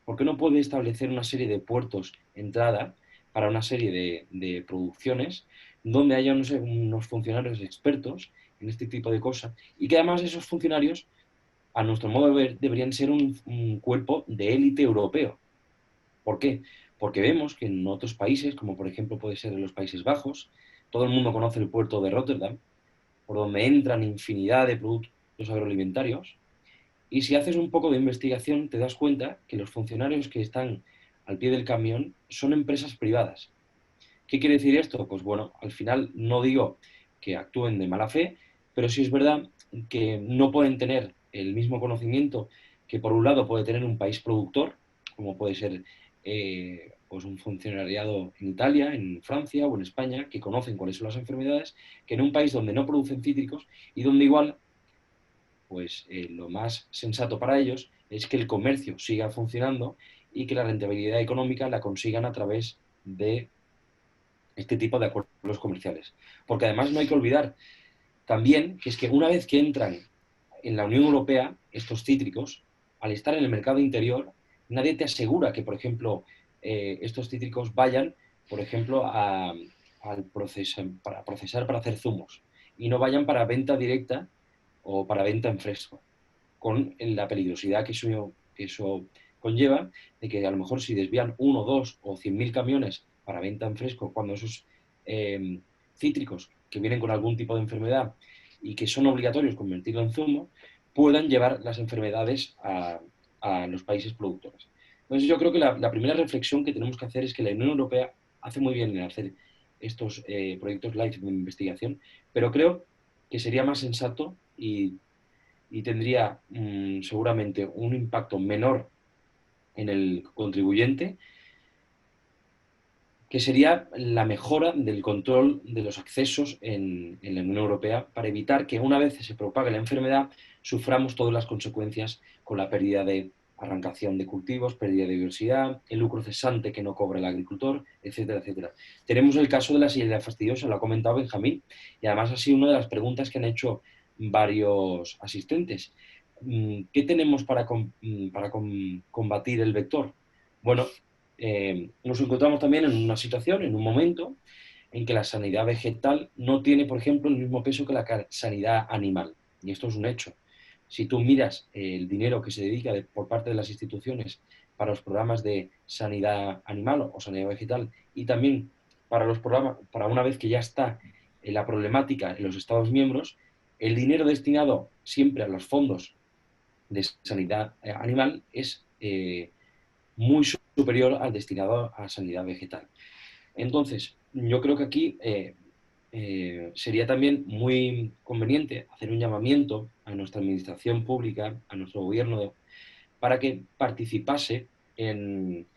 ¿Por qué no puede establecer una serie de puertos de entrada para una serie de producciones donde haya unos funcionarios expertos en este tipo de cosas y que además esos funcionarios, a nuestro modo de ver, deberían ser un cuerpo de élite europeo? ¿Por qué? Porque vemos que en otros países, como por ejemplo puede ser en los Países Bajos, todo el mundo conoce el puerto de Rotterdam, por donde entran infinidad de productos agroalimentarios, y si haces un poco de investigación te das cuenta que los funcionarios que están al pie del camión son empresas privadas. ¿Qué quiere decir esto? Pues bueno, al final no digo que actúen de mala fe, pero sí es verdad que no pueden tener el mismo conocimiento que por un lado puede tener un país productor, como puede ser pues un funcionariado en Italia, en Francia o en España, que conocen cuáles son las enfermedades, que en un país donde no producen cítricos y donde igual pues lo más sensato para ellos es que el comercio siga funcionando y que la rentabilidad económica la consigan a través de este tipo de acuerdos comerciales. Porque además no hay que olvidar también que es que una vez que entran en la Unión Europea, estos cítricos, al estar en el mercado interior, nadie te asegura que, por ejemplo, estos cítricos vayan, por ejemplo, para procesar para hacer zumos y no vayan para venta directa o para venta en fresco, con la peligrosidad que eso conlleva, de que a lo mejor si desvían 1, 2 o 100.000 camiones para venta en fresco, cuando esos cítricos que vienen con algún tipo de enfermedad y que son obligatorios convertirlo en zumo, puedan llevar las enfermedades a los países productores. Entonces yo creo que la primera reflexión que tenemos que hacer es que la Unión Europea hace muy bien en hacer estos proyectos LIFE de investigación, pero creo que sería más sensato y tendría seguramente un impacto menor en el contribuyente, que sería la mejora del control de los accesos en la Unión Europea para evitar que una vez se propague la enfermedad suframos todas las consecuencias con la pérdida de arrancación de cultivos, pérdida de diversidad, el lucro cesante que no cobra el agricultor, etcétera, etcétera. Tenemos el caso de la silla fastidiosa, lo ha comentado Benjamín, y además ha sido una de las preguntas que han hecho varios asistentes. ¿Qué tenemos para combatir el vector? Bueno, nos encontramos también en una situación, en un momento, en que la sanidad vegetal no tiene, por ejemplo, el mismo peso que la sanidad animal. Y esto es un hecho. Si tú miras el dinero que se dedica por parte de las instituciones para los programas de sanidad animal o sanidad vegetal y también para los programas, para una vez que ya está la problemática en los Estados miembros, el dinero destinado siempre a los fondos de sanidad animal es muy superior al destinado a sanidad vegetal. Entonces, yo creo que aquí sería también muy conveniente hacer un llamamiento a nuestra administración pública, a nuestro gobierno, para que participase en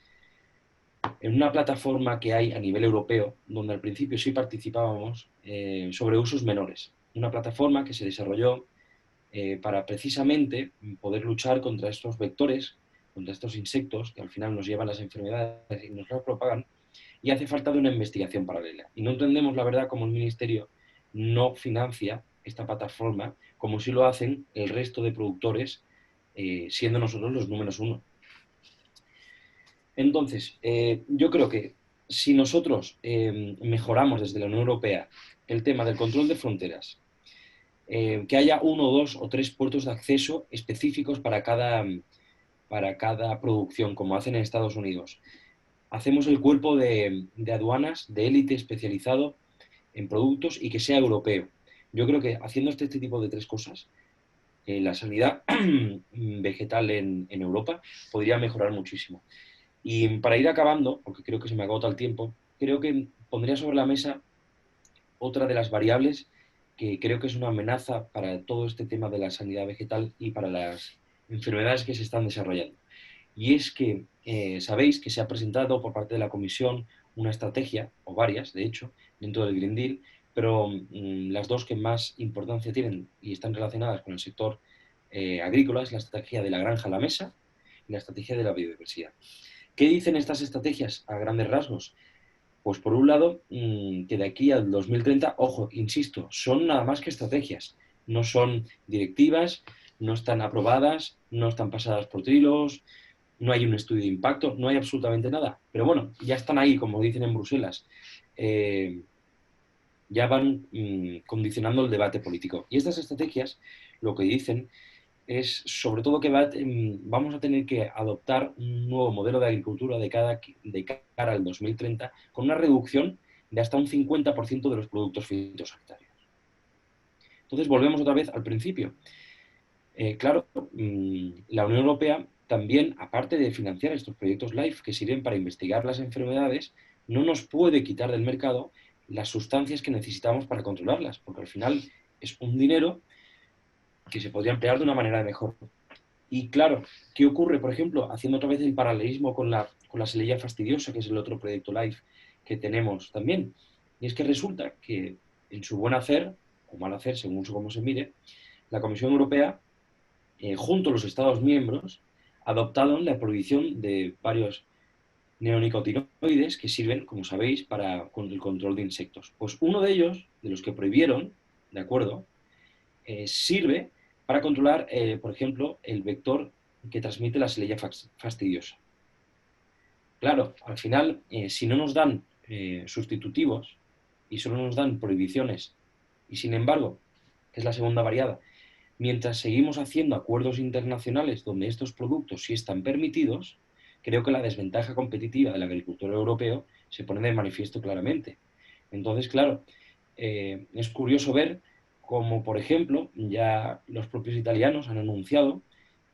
una plataforma que hay a nivel europeo, donde al principio sí participábamos, sobre usos menores. Una plataforma que se desarrolló para precisamente poder luchar contra estos vectores, contra estos insectos que al final nos llevan las enfermedades y nos las propagan, y hace falta de una investigación paralela. Y no entendemos, la verdad, cómo el Ministerio no financia esta plataforma como si lo hacen el resto de productores, siendo nosotros los números uno. Entonces, yo creo que si nosotros mejoramos desde la Unión Europea el tema del control de fronteras, que haya 1, 2 o 3 puertos de acceso específicos para cada producción, como hacen en Estados Unidos. Hacemos el cuerpo de aduanas de élite especializado en productos y que sea europeo. Yo creo que haciendo este tipo de 3 cosas, la sanidad vegetal en Europa podría mejorar muchísimo. Y para ir acabando, porque creo que se me agota el tiempo, creo que pondría sobre la mesa otra de las variables que creo que es una amenaza para todo este tema de la sanidad vegetal y para las enfermedades que se están desarrollando. Y es que sabéis que se ha presentado por parte de la Comisión una estrategia, o varias, de hecho, dentro del Green Deal, pero las dos que más importancia tienen y están relacionadas con el sector agrícola es la estrategia de la granja a la mesa y la estrategia de la biodiversidad. ¿Qué dicen estas estrategias a grandes rasgos? Pues por un lado, que de aquí al 2030, ojo, insisto, son nada más que estrategias, no son directivas, no están aprobadas, no están pasadas por trilos, no hay un estudio de impacto, no hay absolutamente nada. Pero bueno, ya están ahí, como dicen en Bruselas, ya van condicionando el debate político. Y estas estrategias lo que dicen es sobre todo que vamos a tener que adoptar un nuevo modelo de agricultura de cara al 2030 con una reducción de hasta un 50% de los productos fitosanitarios. Entonces volvemos otra vez al principio. Claro, la Unión Europea también, aparte de financiar estos proyectos LIFE que sirven para investigar las enfermedades, no nos puede quitar del mercado las sustancias que necesitamos para controlarlas, porque al final es un dinero que se podría emplear de una manera mejor. Y claro, ¿qué ocurre, por ejemplo, haciendo otra vez el paralelismo con la Selella Fastidiosa, que es el otro proyecto LIFE que tenemos también? Y es que resulta que en su buen hacer, o mal hacer, según cómo se mire, la Comisión Europea, junto a los Estados miembros, adoptaron la prohibición de varios neonicotinoides que sirven, como sabéis, para el control de insectos. Pues uno de ellos, de los que prohibieron, ¿de acuerdo?, sirve para controlar, por ejemplo, el vector que transmite la Selella fastidiosa. Claro, al final, si no nos dan sustitutivos y solo nos dan prohibiciones, y sin embargo, que es la segunda variada, mientras seguimos haciendo acuerdos internacionales donde estos productos sí están permitidos, creo que la desventaja competitiva del agricultor europeo se pone de manifiesto claramente. Entonces, claro, es curioso ver cómo, por ejemplo, ya los propios italianos han anunciado,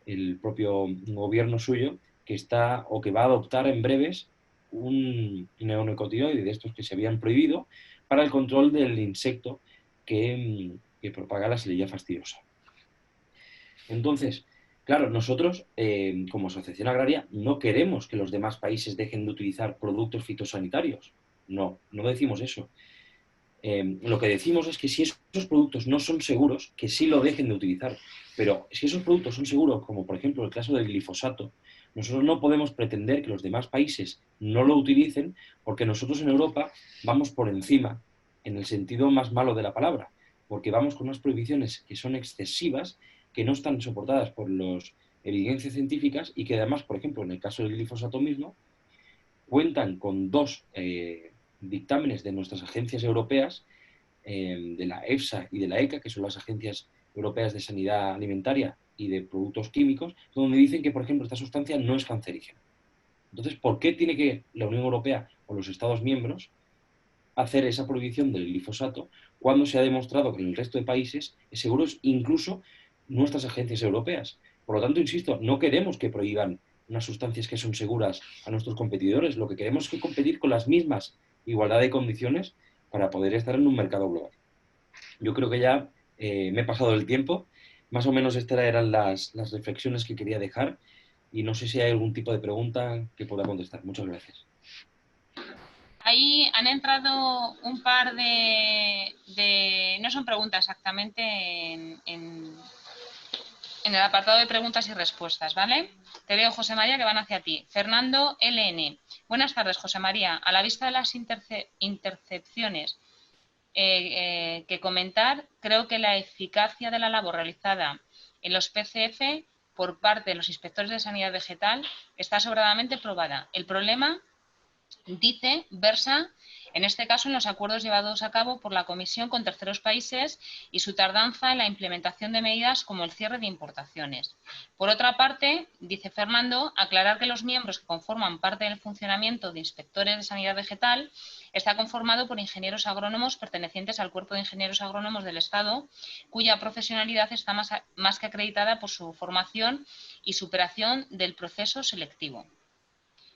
el propio gobierno suyo, que está o que va a adoptar en breves un neonicotinoide de estos que se habían prohibido para el control del insecto que propaga la Selella fastidiosa. Entonces, claro, nosotros, como asociación agraria, no queremos que los demás países dejen de utilizar productos fitosanitarios. No, no decimos eso. Lo que decimos es que si esos productos no son seguros, que sí lo dejen de utilizar. Pero si esos productos son seguros, como por ejemplo el caso del glifosato, nosotros no podemos pretender que los demás países no lo utilicen porque nosotros en Europa vamos por encima, en el sentido más malo de la palabra, porque vamos con unas prohibiciones que son excesivas, que no están soportadas por las evidencias científicas y que además, por ejemplo, en el caso del glifosato mismo, cuentan con dos dictámenes de nuestras agencias europeas, de la EFSA y de la ECA, que son las agencias europeas de sanidad alimentaria y de productos químicos, donde dicen que, por ejemplo, esta sustancia no es cancerígena. Entonces, ¿por qué tiene que la Unión Europea o los Estados miembros hacer esa prohibición del glifosato cuando se ha demostrado que en el resto de países es seguro, incluso nuestras agencias europeas? Por lo tanto, insisto, no queremos que prohíban unas sustancias que son seguras a nuestros competidores. Lo que queremos es que competir con las mismas igualdad de condiciones para poder estar en un mercado global. Yo creo que ya me he pasado el tiempo. Más o menos estas eran las reflexiones que quería dejar y no sé si hay algún tipo de pregunta que pueda contestar. Muchas gracias. Ahí han entrado un par de no son preguntas exactamente en el apartado de preguntas y respuestas, ¿vale? Te veo, José María, que van hacia ti. Fernando LN. Buenas tardes, José María. A la vista de las intercepciones que comentar, creo que la eficacia de la labor realizada en los PCF por parte de los inspectores de sanidad vegetal está sobradamente probada. El problema, dice, versa en este caso en los acuerdos llevados a cabo por la Comisión con terceros países y su tardanza en la implementación de medidas como el cierre de importaciones. Por otra parte, dice Fernando, aclarar que los miembros que conforman parte del funcionamiento de inspectores de sanidad vegetal está conformado por ingenieros agrónomos pertenecientes al Cuerpo de Ingenieros Agrónomos del Estado, cuya profesionalidad está más que acreditada por su formación y superación del proceso selectivo.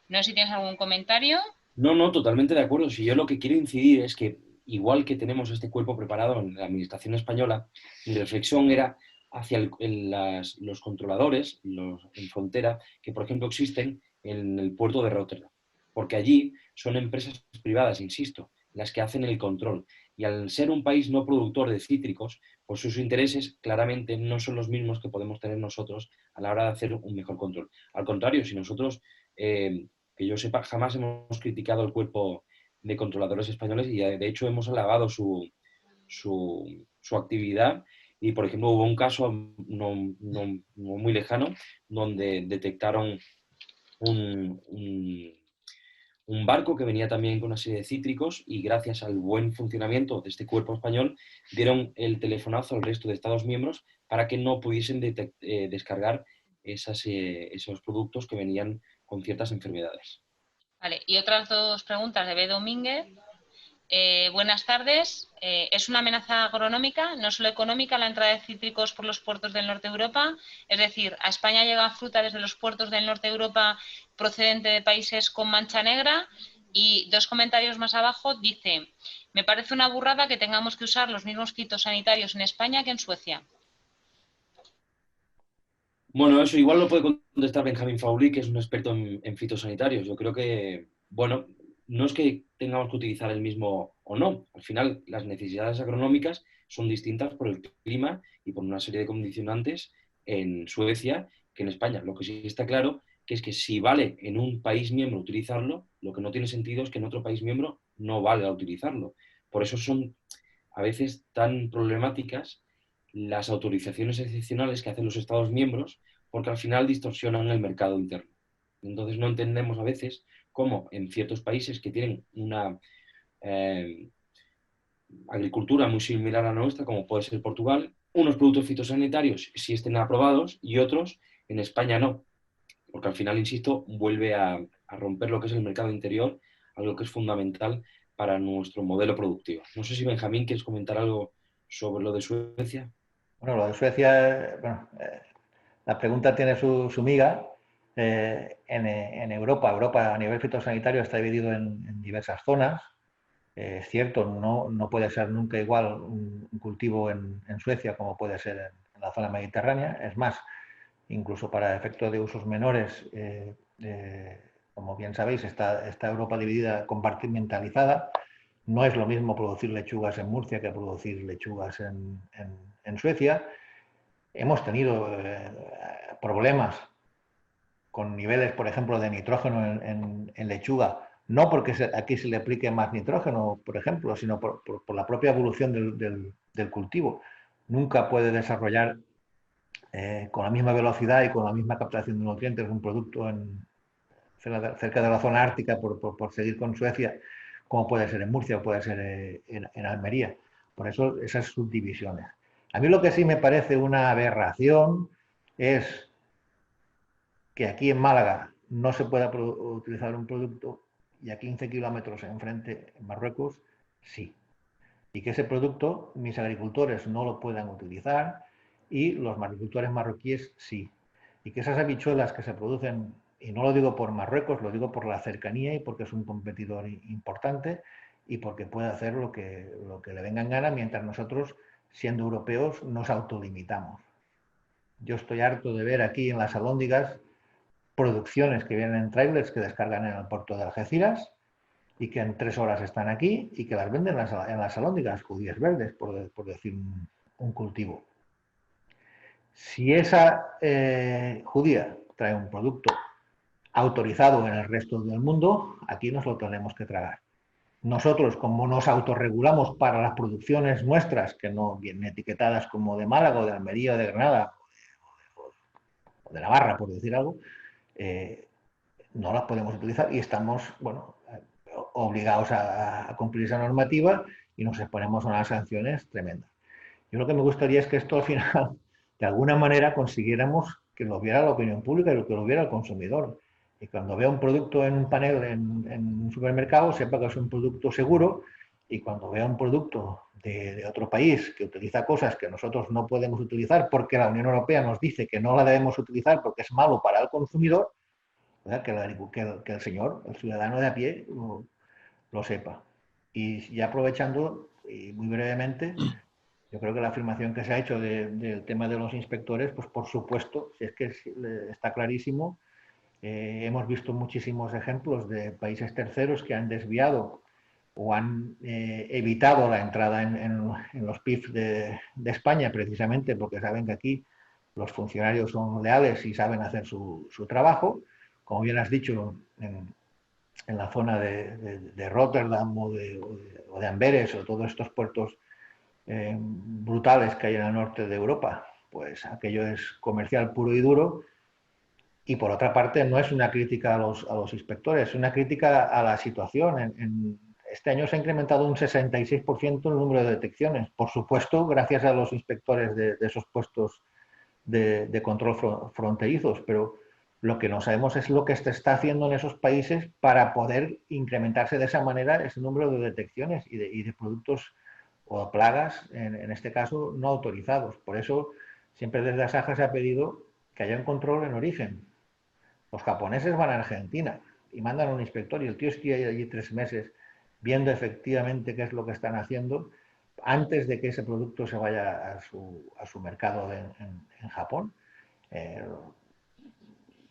No sé si tienes algún comentario. No, totalmente de acuerdo. Si yo lo que quiero incidir es que, igual que tenemos este cuerpo preparado en la Administración española, mi reflexión era hacia los controladores en frontera que, por ejemplo, existen en el puerto de Rotterdam. Porque allí son empresas privadas, insisto, las que hacen el control. Y al ser un país no productor de cítricos, pues sus intereses claramente no son los mismos que podemos tener nosotros a la hora de hacer un mejor control. Al contrario, si nosotros... que yo sepa, jamás hemos criticado el cuerpo de controladores españoles y de hecho hemos alabado su actividad y, por ejemplo, hubo un caso no muy lejano donde detectaron un barco que venía también con una serie de cítricos y gracias al buen funcionamiento de este cuerpo español dieron el telefonazo al resto de Estados miembros para que no pudiesen descargar esos productos que venían con ciertas enfermedades. Vale, y otras dos preguntas de B. Domínguez. Buenas tardes. ¿Es una amenaza agronómica, no solo económica, la entrada de cítricos por los puertos del norte de Europa? Es decir, ¿a España llega fruta desde los puertos del norte de Europa procedente de países con mancha negra? Y 2 comentarios más abajo dice, me parece una burrada que tengamos que usar los mismos fitosanitarios en España que en Suecia. Bueno, eso igual lo puede contestar Benjamín Faulí, que es un experto en fitosanitarios. Yo creo que, bueno, no es que tengamos que utilizar el mismo o no. Al final, las necesidades agronómicas son distintas por el clima y por una serie de condicionantes en Suecia que en España. Lo que sí está claro que es que si vale en un país miembro utilizarlo, lo que no tiene sentido es que en otro país miembro no valga utilizarlo. Por eso son a veces tan problemáticas las autorizaciones excepcionales que hacen los Estados miembros, porque al final distorsionan el mercado interno. Entonces no entendemos a veces cómo en ciertos países que tienen una agricultura muy similar a la nuestra, como puede ser Portugal, unos productos fitosanitarios sí estén aprobados y otros en España no. Porque al final, insisto, vuelve a romper lo que es el mercado interior, algo que es fundamental para nuestro modelo productivo. No sé si Benjamín quieres comentar algo sobre lo de Suecia. Bueno, lo de Suecia, bueno, la pregunta tiene su miga. En Europa a nivel fitosanitario está dividido en diversas zonas. Es cierto, no puede ser nunca igual un cultivo en Suecia como puede ser en la zona mediterránea. Es más, incluso para efectos de usos menores, como bien sabéis, está Europa dividida, compartimentalizada. No es lo mismo producir lechugas en Murcia que producir lechugas en Suecia. Hemos tenido problemas con niveles, por ejemplo, de nitrógeno en lechuga, no porque aquí se le aplique más nitrógeno, por ejemplo, sino por la propia evolución del cultivo. Nunca puede desarrollar con la misma velocidad y con la misma captación de nutrientes un producto cerca de la zona ártica, por seguir con Suecia, como puede ser en Murcia o puede ser en Almería. Por eso esas subdivisiones. A mí lo que sí me parece una aberración es que aquí en Málaga no se pueda utilizar un producto y a 15 kilómetros enfrente, en Marruecos, sí. Y que ese producto mis agricultores no lo puedan utilizar y los agricultores marroquíes sí. Y que esas habichuelas que se producen, y no lo digo por Marruecos, lo digo por la cercanía y porque es un competidor importante y porque puede hacer lo que le venga en gana mientras nosotros, siendo europeos, nos autolimitamos. Yo estoy harto de ver aquí en las alhóndigas producciones que vienen en trailers que descargan en el puerto de Algeciras y que en 3 horas están aquí y que las venden en las alhóndigas, judías verdes, por decir un cultivo. Si esa judía trae un producto autorizado en el resto del mundo, aquí nos lo tenemos que tragar. Nosotros, como nos autorregulamos para las producciones nuestras, que no vienen etiquetadas como de Málaga, o de Almería, o de Granada, o de Navarra, por decir algo, no las podemos utilizar y estamos, bueno, obligados a cumplir esa normativa y nos exponemos a unas sanciones tremendas. Yo lo que me gustaría es que esto al final, de alguna manera, consiguiéramos que lo viera la opinión pública y que lo viera el consumidor. Y cuando vea un producto en un panel en un supermercado, sepa que es un producto seguro, y cuando vea un producto de otro país que utiliza cosas que nosotros no podemos utilizar porque la Unión Europea nos dice que no la debemos utilizar porque es malo para el consumidor, que el señor, el ciudadano de a pie, lo sepa. Y ya aprovechando, y muy brevemente, yo creo que la afirmación que se ha hecho del tema de los inspectores, pues por supuesto, si es que está clarísimo, hemos visto muchísimos ejemplos de países terceros que han desviado o han evitado la entrada en los PIF de España, precisamente porque saben que aquí los funcionarios son leales y saben hacer su trabajo. Como bien has dicho, en la zona de Rotterdam o de Amberes o todos estos puertos brutales que hay en el norte de Europa, pues aquello es comercial puro y duro. Y por otra parte, no es una crítica a los inspectores, es una crítica a la situación. Este año se ha incrementado un 66% el número de detecciones. Por supuesto, gracias a los inspectores de esos puestos de control fronterizos, pero lo que no sabemos es lo que se está haciendo en esos países para poder incrementarse de esa manera ese número de detecciones y de productos o plagas, en este caso, no autorizados. Por eso, siempre desde Asaja se ha pedido que haya un control en origen. Los japoneses van a Argentina, y mandan a un inspector y el tío estuvo allí 3 meses viendo efectivamente qué es lo que están haciendo antes de que ese producto se vaya a su mercado en Japón.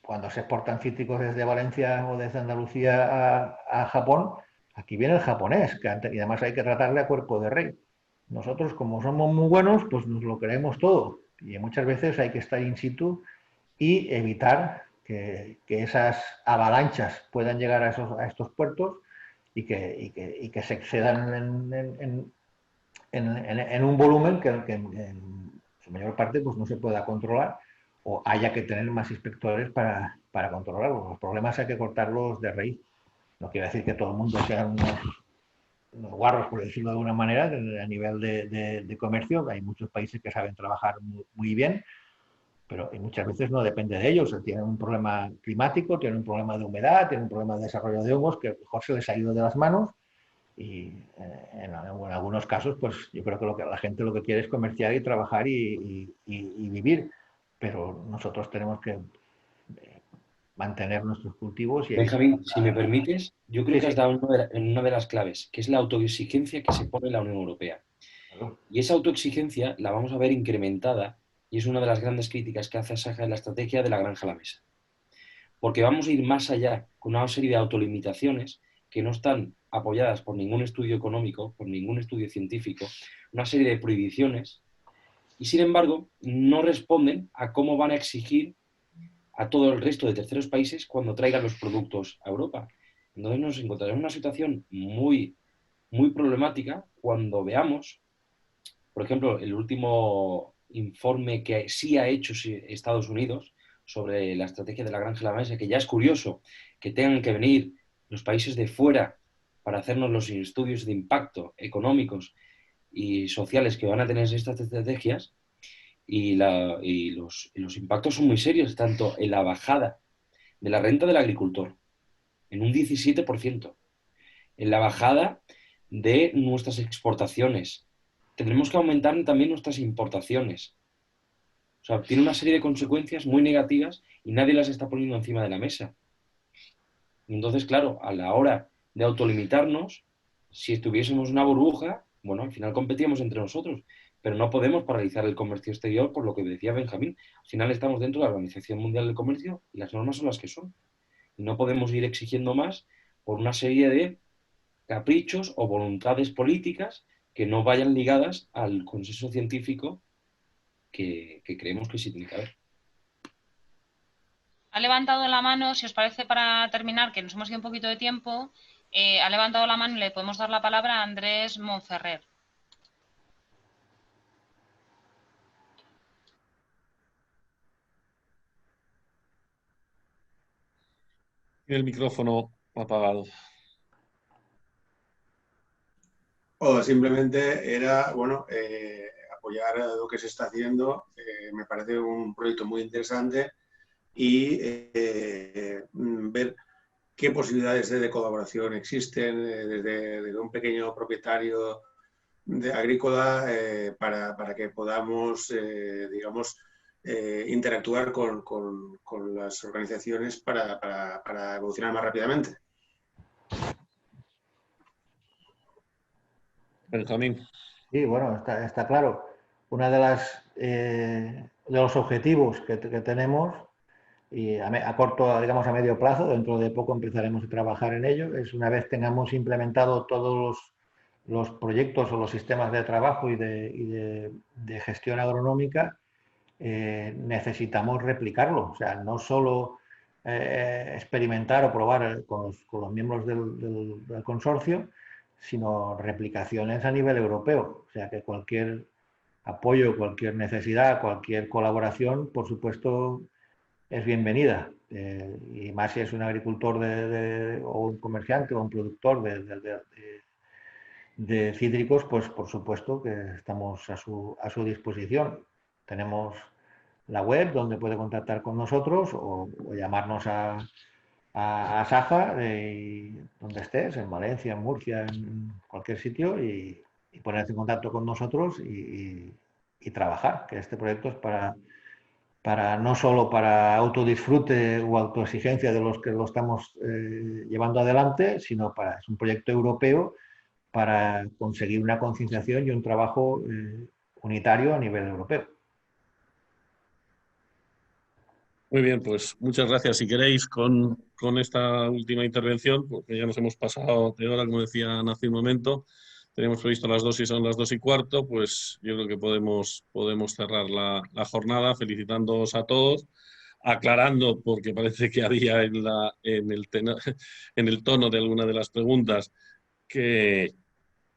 Cuando se exportan cítricos desde Valencia o desde Andalucía a Japón, aquí viene el japonés, y además hay que tratarle a cuerpo de rey. Nosotros, como somos muy buenos, pues nos lo creemos todo. Y muchas veces hay que estar in situ y evitar que esas avalanchas puedan llegar a estos puertos y que se excedan en un volumen que en su mayor parte pues no se pueda controlar o haya que tener más inspectores para controlarlos. Los problemas hay que cortarlos de raíz. No quiere decir que todo el mundo sean unos guarros, por decirlo de alguna manera, a nivel de comercio. Hay muchos países que saben trabajar muy bien, pero muchas veces no depende de ellos. Tienen un problema climático, tienen un problema de humedad, tienen un problema de desarrollo de hongos que a lo mejor se les ha ido de las manos y en algunos casos pues yo creo que la gente lo que quiere es comerciar y trabajar y vivir, pero nosotros tenemos que mantener nuestros cultivos y evitar... Benjamín, si me permites, yo creo Sí, que has sí, dado en una de las claves, que es la autoexigencia que se pone en la Unión Europea. claro. Y esa autoexigencia la vamos a ver incrementada, y es una de las grandes críticas que hace Asaja en la estrategia de la granja a la mesa. Porque vamos a ir más allá con una serie de autolimitaciones que no están apoyadas por ningún estudio económico, por ningún estudio científico, una serie de prohibiciones, y sin embargo no responden a cómo van a exigir a todo el resto de terceros países cuando traigan los productos a Europa. Entonces nos encontraremos en una situación muy problemática cuando veamos, por ejemplo, el último informe que sí ha hecho Estados Unidos sobre la estrategia de la granja a la mesa, que ya es curioso que tengan que venir los países de fuera para hacernos los estudios de impacto económicos y sociales que van a tener estas estrategias, y los impactos son muy serios, tanto en la bajada de la renta del agricultor, en un 17%, en la bajada de nuestras exportaciones. Tendremos que aumentar también nuestras importaciones. O sea, tiene una serie de consecuencias muy negativas y nadie las está poniendo encima de la mesa. Entonces, claro, a la hora de autolimitarnos, si estuviésemos una burbuja, bueno, al final competíamos entre nosotros, pero no podemos paralizar el comercio exterior por lo que decía Benjamín. Al final estamos dentro de la Organización Mundial del Comercio y las normas son las que son. Y no podemos ir exigiendo más por una serie de caprichos o voluntades políticas que no vayan ligadas al consenso científico que creemos que sí tiene que haber. Ha levantado la mano, si os parece, para terminar, que nos hemos ido un poquito de tiempo, ha levantado la mano y le podemos dar la palabra a Andrés Monferrer. El micrófono apagado. O simplemente era, bueno, apoyar lo que se está haciendo. Me parece un proyecto muy interesante y ver qué posibilidades de colaboración existen desde un pequeño propietario agrícola para que podamos, digamos, interactuar con las organizaciones para evolucionar más rápidamente. Benjamín. Sí, bueno, está claro. Una de los objetivos que tenemos y a corto, digamos a medio plazo, dentro de poco empezaremos a trabajar en ello, es una vez tengamos implementado todos los proyectos o los sistemas de trabajo y de gestión agronómica, necesitamos replicarlo. O sea, no solo experimentar o probar con los miembros del consorcio, sino replicaciones a nivel europeo. O sea, que cualquier apoyo, cualquier necesidad, cualquier colaboración, por supuesto, es bienvenida. Y más si es un agricultor o un comerciante o un productor de cítricos, pues por supuesto que estamos a su disposición. Tenemos la web donde puede contactar con nosotros o llamarnos a Saja, donde estés, en Valencia, en Murcia, en cualquier sitio, y ponerse en contacto con nosotros y trabajar, que este proyecto es no solo para autodisfrute o autoexigencia de los que lo estamos llevando adelante, sino es un proyecto europeo para conseguir una concienciación y un trabajo unitario a nivel europeo. Muy bien, pues muchas gracias. Si queréis, con esta última intervención, porque ya nos hemos pasado de hora, como decía hace un momento, tenemos previsto las 2 y son las 2:15, pues yo creo que podemos cerrar la jornada felicitándoos a todos, aclarando, porque parece que había en el tono de alguna de las preguntas que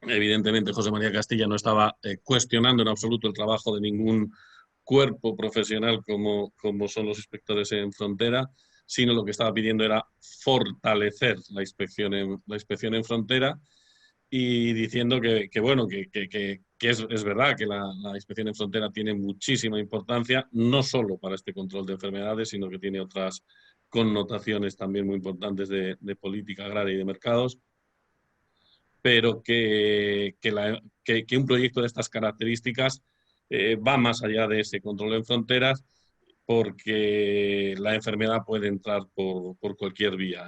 evidentemente José María Castilla no estaba cuestionando en absoluto el trabajo de ningún cuerpo profesional como son los inspectores en frontera, sino lo que estaba pidiendo era fortalecer la inspección en frontera y diciendo que es verdad que la inspección en frontera tiene muchísima importancia, no solo para este control de enfermedades, sino que tiene otras connotaciones también muy importantes de política agraria y de mercados, pero que un proyecto de estas características va más allá de ese control en fronteras, porque la enfermedad puede entrar por cualquier vía.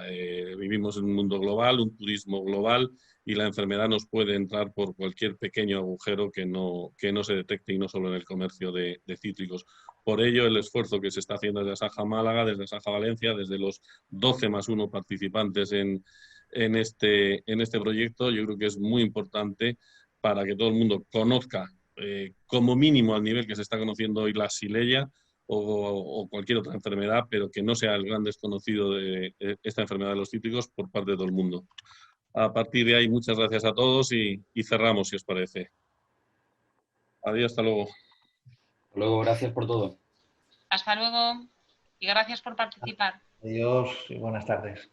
Vivimos en un mundo global, un turismo global, y la enfermedad nos puede entrar por cualquier pequeño agujero que no se detecte, y no solo en el comercio de cítricos. Por ello, el esfuerzo que se está haciendo desde Asaja Málaga, desde Asaja Valencia, desde los 12+1 participantes en este proyecto, yo creo que es muy importante para que todo el mundo conozca, como mínimo al nivel que se está conociendo hoy, la Xylella o cualquier otra enfermedad, pero que no sea el gran desconocido de esta enfermedad de los cítricos por parte de todo el mundo. A partir de ahí, muchas gracias a todos y cerramos, si os parece. Adiós, hasta luego. Hasta luego, gracias por todo. Hasta luego y gracias por participar. Adiós y buenas tardes.